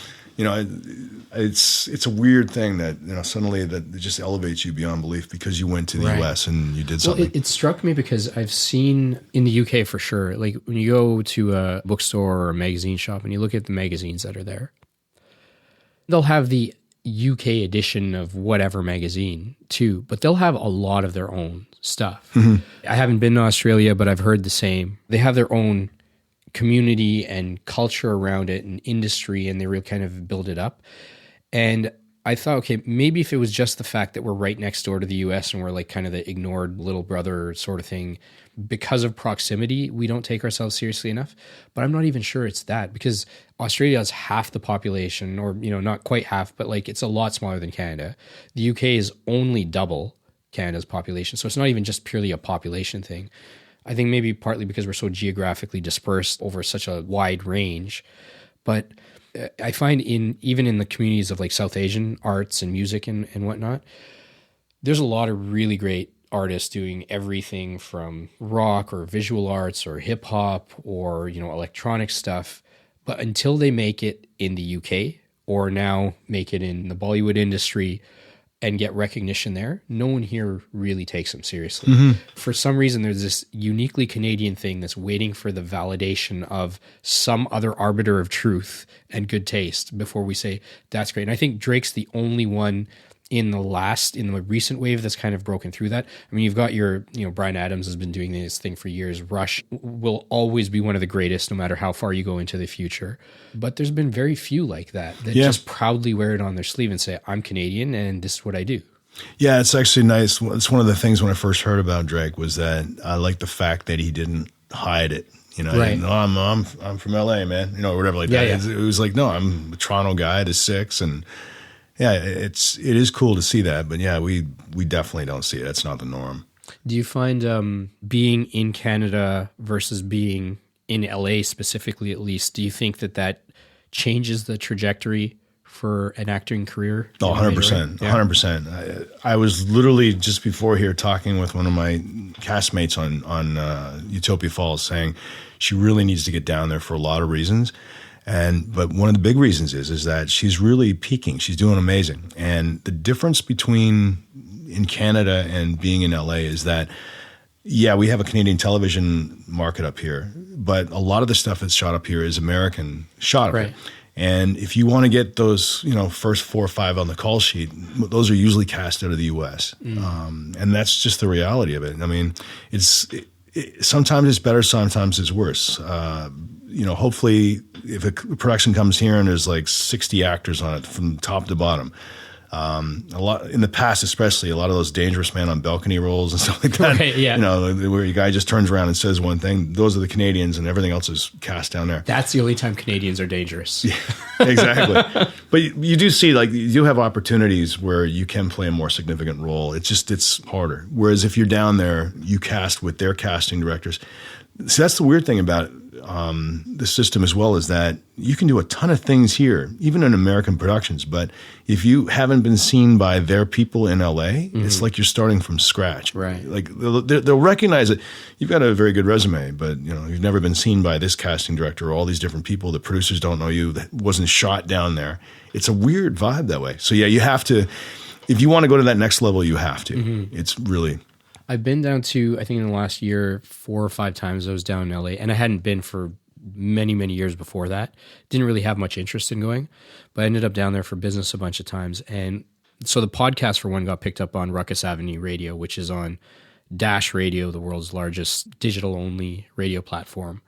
Speaker 2: It's a weird thing that, suddenly that it just elevates you beyond belief because you went to the U.S. and you did something.
Speaker 1: Well, it struck me because I've seen in the U.K. for sure, like when you go to a bookstore or a magazine shop and you look at the magazines that are there, they'll have the UK edition of whatever magazine too, but they'll have a lot of their own stuff. Mm-hmm. I haven't been to Australia, but I've heard the same. They have their own community and culture around it and industry, and they really kind of build it up. And I thought, okay, maybe if it was just the fact that we're right next door to the US and we're like kind of the ignored little brother sort of thing, because of proximity, we don't take ourselves seriously enough. But I'm not even sure it's that, because Australia has half the population, or, not quite half, but like it's a lot smaller than Canada. The UK is only double Canada's population. So it's not even just purely a population thing. I think maybe partly because we're so geographically dispersed over such a wide range. But I find even in the communities of like South Asian arts and music and whatnot, there's a lot of really great artists doing everything from rock or visual arts or hip hop or, electronic stuff. But until they make it in the UK or now make it in the Bollywood industry and get recognition there, no one here really takes them seriously. For some reason, there's this uniquely Canadian thing that's waiting for the validation of some other arbiter of truth and good taste before we say, that's great. And I think Drake's the only one in the recent wave that's kind of broken through that. I mean, you've got Bryan Adams has been doing this thing for years. Rush will always be one of the greatest, no matter how far you go into the future. But there's been very few like that just proudly wear it on their sleeve and say, I'm Canadian and this is what I do.
Speaker 2: Yeah, it's actually nice. It's one of the things when I first heard about Drake was that I like the fact that he didn't hide it.
Speaker 1: Right.
Speaker 2: I'm from LA, man. Whatever like that. Yeah. It was like, no, I'm a Toronto guy to 6 and yeah, it is cool to see that, but yeah, we definitely don't see it. That's not the norm.
Speaker 1: Do you find being in Canada versus being in LA specifically, at least, do you think that changes the trajectory for an acting career?
Speaker 2: Oh, 100%. 100%. I was literally just before here talking with one of my castmates on Utopia Falls saying she really needs to get down there for a lot of reasons. But one of the big reasons is that she's really peaking. She's doing amazing. And the difference between in Canada and being in LA is that, yeah, we have a Canadian television market up here, but a lot of the stuff that's shot up here is American shot up here. And if you want to get those, first 4 or 5 on the call sheet, those are usually cast out of the U.S. And that's just the reality of it. I mean, sometimes it's better, sometimes it's worse. Hopefully if a production comes here and there's like 60 actors on it from top to bottom, a lot in the past, especially a lot of those dangerous man on balcony roles and stuff like that,
Speaker 1: right, yeah.
Speaker 2: Where your guy just turns around and says one thing, those are the Canadians and everything else is cast down there.
Speaker 1: That's the only time Canadians are dangerous.
Speaker 2: Yeah, exactly. But you do see, you do have opportunities where you can play a more significant role. It's harder. Whereas if you're down there, you cast with their casting directors. So that's the weird thing about the system as well, is that you can do a ton of things here, even in American productions. But if you haven't been seen by their people in LA, it's like you're starting from scratch.
Speaker 1: Right.
Speaker 2: Like they'll recognize it. You've got a very good resume, but you've never been seen by this casting director or all these different people. The producers don't know you. That wasn't shot down there. It's a weird vibe that way. So yeah, you have to, if you want to go to that next level, you have to. It's really.
Speaker 1: I've been down to, I think in the last year, 4 or 5 times I was down in LA, and I hadn't been for many, many years before that. Didn't really have much interest in going, but I ended up down there for business a bunch of times. And so the podcast, for one, got picked up on Ruckus Avenue Radio, which is on Dash Radio, the world's largest digital-only radio platform.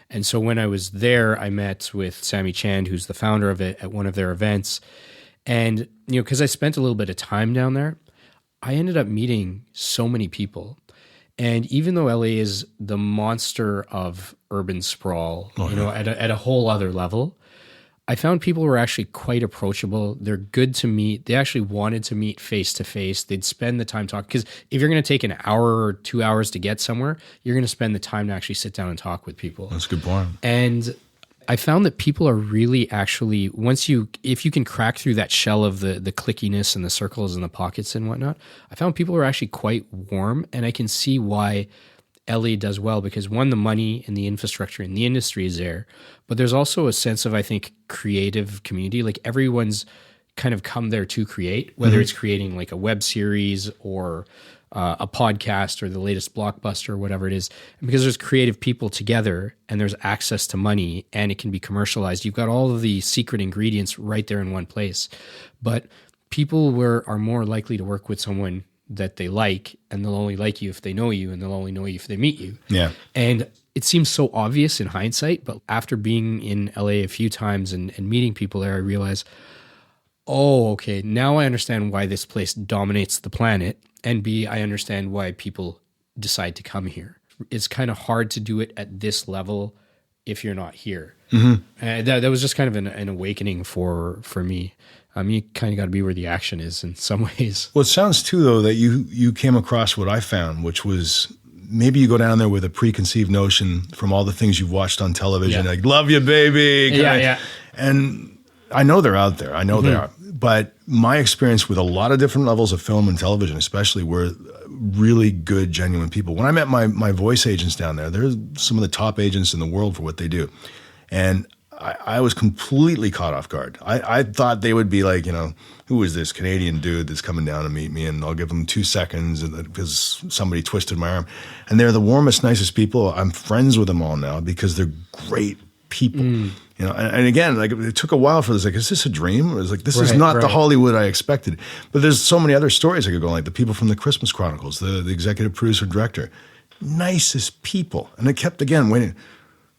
Speaker 1: And so when I was there, I met with Sammy Chand, who's the founder of it, at one of their events. And, because I spent a little bit of time down there, I ended up meeting so many people. And even though LA is the monster of urban sprawl, at a whole other level, I found people were actually quite approachable. They're good to meet. They actually wanted to meet face to face. They'd spend the time talking. Because if you're going to take an hour or 2 hours to get somewhere, you're going to spend the time to actually sit down and talk with people.
Speaker 2: That's a good point.
Speaker 1: And I found that people are really actually, if you can crack through that shell of the clickiness and the circles and the pockets and whatnot, I found people are actually quite warm, and I can see why LA does well, because one, the money and the infrastructure and the industry is there, but there's also a sense of, I think, creative community. Like everyone's kind of come there to create, whether it's creating like a web series or a podcast or the latest blockbuster or whatever it is. And because there's creative people together and there's access to money and it can be commercialized, you've got all of the secret ingredients right there in one place. But people are more likely to work with someone that they like, and they'll only like you if they know you, and they'll only know you if they meet you.
Speaker 2: Yeah.
Speaker 1: And it seems so obvious in hindsight, but after being in LA a few times and meeting people there, I realized, oh, okay, now I understand why this place dominates the planet. And B, I understand why people decide to come here. It's kind of hard to do it at this level if you're not here. That was just kind of an awakening for me. You kind of got to be where the action is in some ways.
Speaker 2: Well, it sounds too, though, that you came across what I found, which was maybe you go down there with a preconceived notion from all the things you've watched on television,
Speaker 1: Yeah.
Speaker 2: like love you, baby. And I know they're out there. I know they are. But my experience with a lot of different levels of film and television, especially, were really good, genuine people. When I met my voice agents down there, they're some of the top agents in the world for what they do. And I was completely caught off guard. I thought they would be like, who is this Canadian dude that's coming down to meet me, and I'll give them 2 seconds because somebody twisted my arm. And they're the warmest, nicest people. I'm friends with them all now because they're great people. And again, like, it took a while for this. Like, is this a dream? It was like, this is not the Hollywood I expected. But there's so many other stories I could go, like the people from the Christmas Chronicles, the executive producer, director, nicest people. And I kept, again, waiting.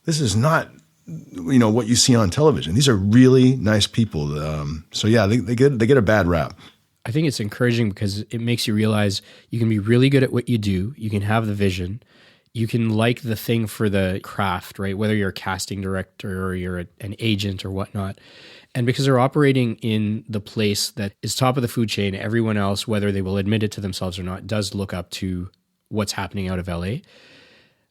Speaker 2: This is not, what you see on television. These are really nice people. So yeah, they get a bad rap.
Speaker 1: I think it's encouraging because it makes you realize you can be really good at what you do. You can have the vision. You can like the thing for the craft, right? Whether you're a casting director or you're an agent or whatnot. And because they're operating in the place that is top of the food chain, everyone else, whether they will admit it to themselves or not, does look up to what's happening out of LA.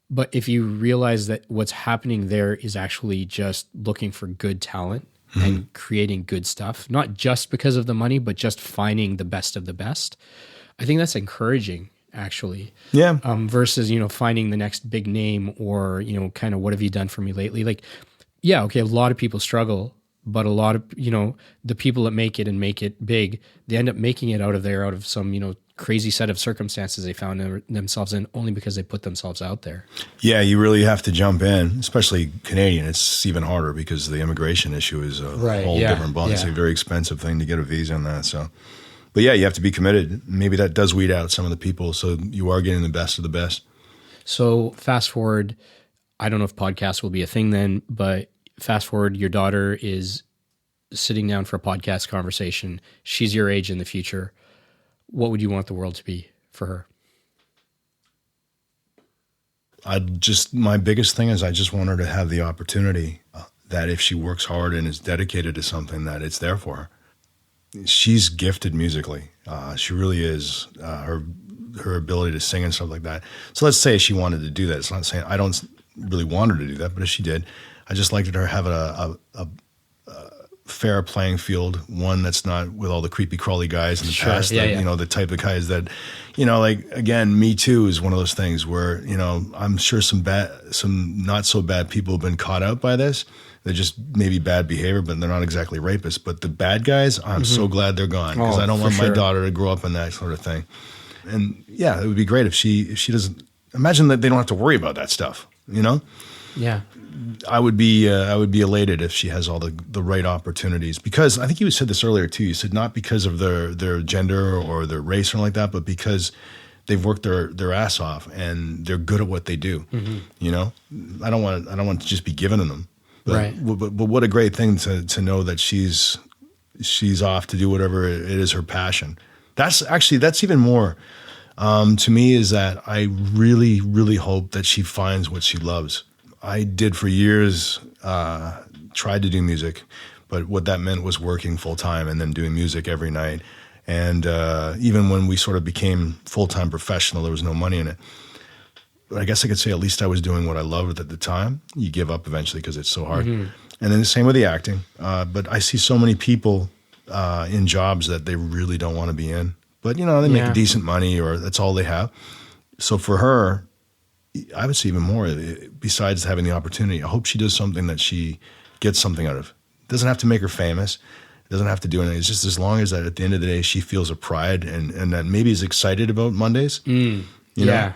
Speaker 1: But if you realize that what's happening there is actually just looking for good talent and creating good stuff, not just because of the money, but just finding the best of the best, I think that's encouraging. Actually.
Speaker 2: Yeah.
Speaker 1: Versus, finding the next big name or, kind of what have you done for me lately? Like, yeah, okay, a lot of people struggle, but a lot of, the people that make it and make it big, they end up making it out of some, crazy set of circumstances they found themselves in only because they put themselves out there. Yeah,
Speaker 2: you really have to jump in, especially Canadian. It's even harder because the immigration issue is a whole different ball. It's a very expensive thing to get a visa on that, so... But yeah, you have to be committed. Maybe that does weed out some of the people, so you are getting the best of the best.
Speaker 1: So fast forward, I don't know if podcasts will be a thing then, but fast forward, your daughter is sitting down for a podcast conversation. She's your age in the future. What would you want the world to be for her?
Speaker 2: My biggest thing is I just want her to have the opportunity that if she works hard and is dedicated to something, that it's there for her. She's gifted musically. She really is. Her ability to sing and stuff like that. So let's say she wanted to do that. It's not saying I don't really want her to do that, but if she did, I just liked her to have a fair playing field, one that's not with all the creepy crawly guys in the past. The type of guys that, like, again, Me Too is one of those things where, I'm sure some not so bad people have been caught out by this. They're just maybe bad behavior, but they're not exactly rapists. But the bad guys, I'm so glad they're gone because I don't want my daughter to grow up in that sort of thing. And yeah, it would be great if she doesn't imagine that they don't have to worry about that stuff.
Speaker 1: Yeah,
Speaker 2: I would be elated if she has all the right opportunities, because I think you said this earlier too. You said not because of their gender or their race or something like that, but because they've worked their ass off and they're good at what they do. I don't want to just be given to them. But what a great thing to know that she's off to do whatever it is her passion. That's even more to me, is that I really, really hope that she finds what she loves. I did for years, tried to do music, but what that meant was working full time and then doing music every night. And even when we sort of became full-time professional, there was no money in it. But I guess I could say at least I was doing what I loved at the time. You give up eventually because it's so hard. And then the same with the acting. But I see so many people in jobs that they really don't want to be in. But, they make decent money or that's all they have. So for her, I would say even more, besides having the opportunity, I hope she does something that she gets something out of. It doesn't have to make her famous. It doesn't have to do anything. It's just as long as that at the end of the day, she feels a pride and that maybe is excited about Mondays.
Speaker 1: Yeah.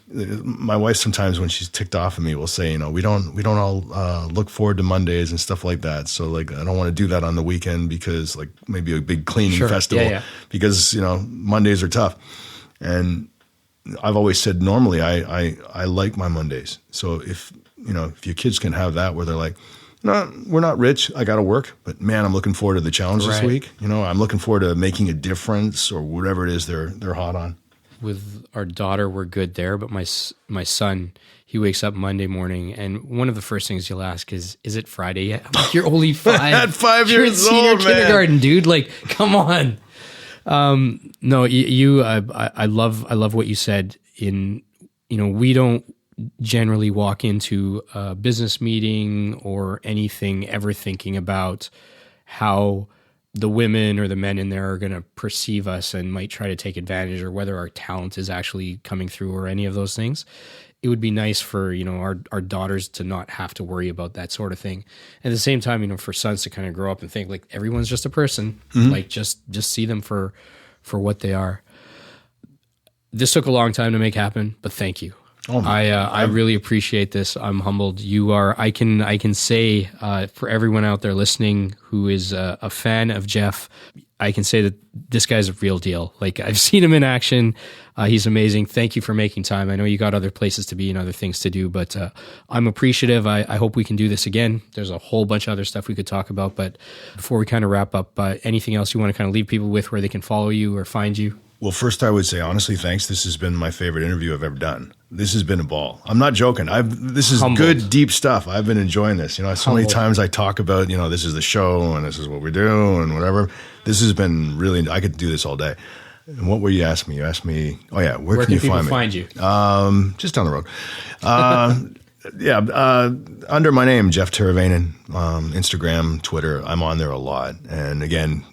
Speaker 2: My wife sometimes when she's ticked off at me will say, we don't all look forward to Mondays and stuff like that. So like, I don't want to do that on the weekend because like maybe a big cleaning festival because, Mondays are tough. And I've always said normally I like my Mondays. So if your kids can have that where they're like, no, we're not rich. I got to work, but man, I'm looking forward to the challenge this week. I'm looking forward to making a difference or whatever it is they're hot on.
Speaker 1: With our daughter, we're good there, but my son, he wakes up Monday morning, and one of the first things he'll ask is it Friday yet? I'm like, you're only 5.
Speaker 2: At 5
Speaker 1: You're
Speaker 2: years
Speaker 1: in senior
Speaker 2: old,
Speaker 1: kindergarten, dude. Like, come on. No, I love what you said in we don't generally walk into a business meeting or anything ever thinking about how the women or the men in there are going to perceive us and might try to take advantage, or whether our talent is actually coming through, or any of those things. It would be nice for, our daughters to not have to worry about that sort of thing. At the same time, for sons to kind of grow up and think like everyone's just a person, like just see them for what they are. This took a long time to make happen, but thank you. I really appreciate this. I'm humbled. You are. I can say for everyone out there listening who is a fan of Jeff, I can say that this guy's a real deal. Like, I've seen him in action. He's amazing. Thank you for making time. I know you got other places to be and other things to do, but I'm appreciative. I hope we can do this again. There's a whole bunch of other stuff we could talk about, but before we kind of wrap up, anything else you want to kind of leave people with where they can follow you or find you?
Speaker 2: Well, first I would say, honestly, thanks. This has been my favorite interview I've ever done. This has been a ball. I'm not joking. This is good, deep stuff. I've been enjoying this. So many times I talk about, this is the show and this is what we do and whatever. This has been really, I could do this all day. And what were you asking me? You asked me, where can you find me? Just down the road. Under my name, Jeff Teravainen, Instagram, Twitter. I'm on there a lot. And again,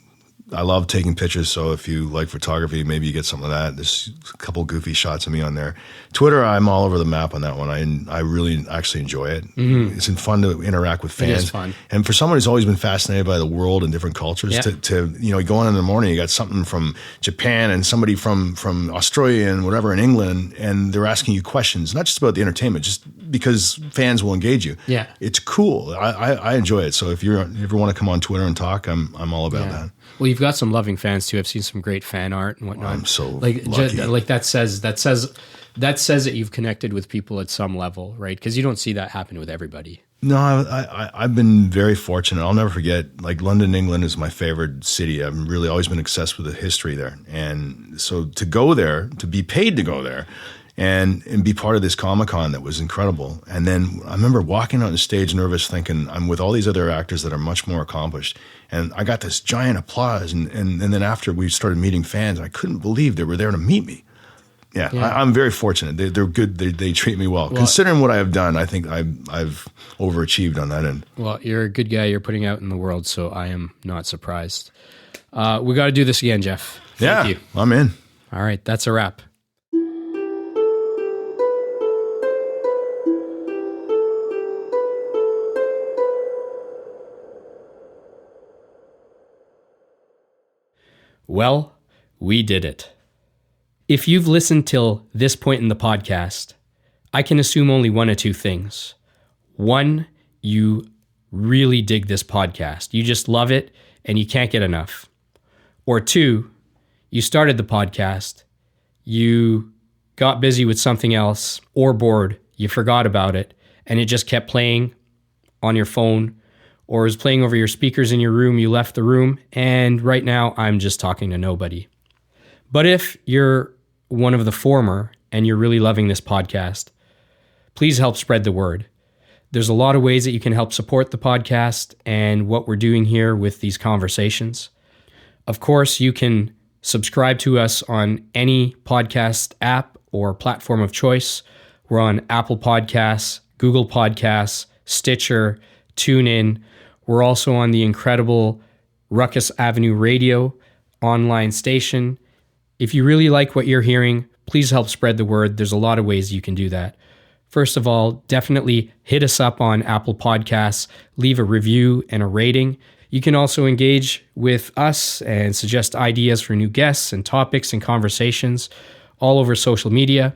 Speaker 2: I love taking pictures, so if you like photography, maybe you get some of that. There's a couple goofy shots of me on there. Twitter, I'm all over the map on that one. I really actually enjoy it. Mm-hmm. It's fun to interact with fans.
Speaker 1: It is fun.
Speaker 2: And for someone who's always been fascinated by the world and different cultures, to you go on in the morning, you got something from Japan and somebody from Australia and whatever in England, and they're asking you questions, not just about the entertainment, just because fans will engage you.
Speaker 1: Yeah.
Speaker 2: It's cool. I enjoy it. So if you ever want to come on Twitter and talk, I'm all about that.
Speaker 1: Well, you've got some loving fans too. I've seen some great fan art and whatnot.
Speaker 2: I'm so
Speaker 1: lucky. That says that you've connected with people at some level, right? Because you don't see that happen with everybody.
Speaker 2: No, I've been very fortunate. I'll never forget, like, London, England is my favorite city. I've really always been obsessed with the history there. And so to go there, to be paid to go there, and be part of this Comic-Con that was incredible. And then I remember walking on the stage nervous, thinking I'm with all these other actors that are much more accomplished. And I got this giant applause. And then after we started meeting fans, I couldn't believe they were there to meet me. Yeah. I'm very fortunate. They're good. They treat me well. Considering what I have done, I think I've overachieved on that end. Well,
Speaker 1: you're a good guy. You're putting out in the world, so I am not surprised. We got to do this again, Jeff. Thank you.
Speaker 2: I'm in.
Speaker 1: All right. That's a wrap. Well, we did it. If you've listened till this point in the podcast, I can assume only one of two things. One, you really dig this podcast. You just love it and you can't get enough. Or two, you started the podcast, you got busy with something else, or bored, you forgot about it, and it just kept playing on your phone, or is playing over your speakers in your room, you left the room, and right now I'm just talking to nobody. But if you're one of the former and you're really loving this podcast, please help spread the word. There's a lot of ways that you can help support the podcast and what we're doing here with these conversations. Of course, you can subscribe to us on any podcast app or platform of choice. We're on Apple Podcasts, Google Podcasts, Stitcher, TuneIn. We're also on the incredible Ruckus Avenue Radio online station. If you really like what you're hearing, please help spread the word. There's a lot of ways you can do that. First of all, definitely hit us up on Apple Podcasts, leave a review and a rating. You can also engage with us and suggest ideas for new guests and topics and conversations all over social media,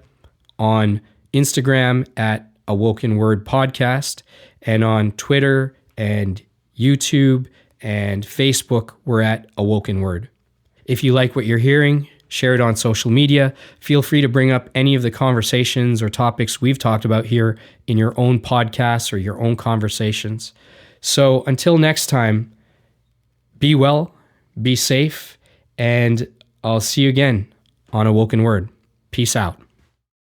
Speaker 1: on Instagram at AwokenWord Podcast, and on Twitter and YouTube and Facebook, we're at AwokenWord. If you like what you're hearing, share it on social media. Feel free to bring up any of the conversations or topics we've talked about here in your own podcasts or your own conversations. So until next time, be well, be safe, and I'll see you again on Awoken Word. Peace out.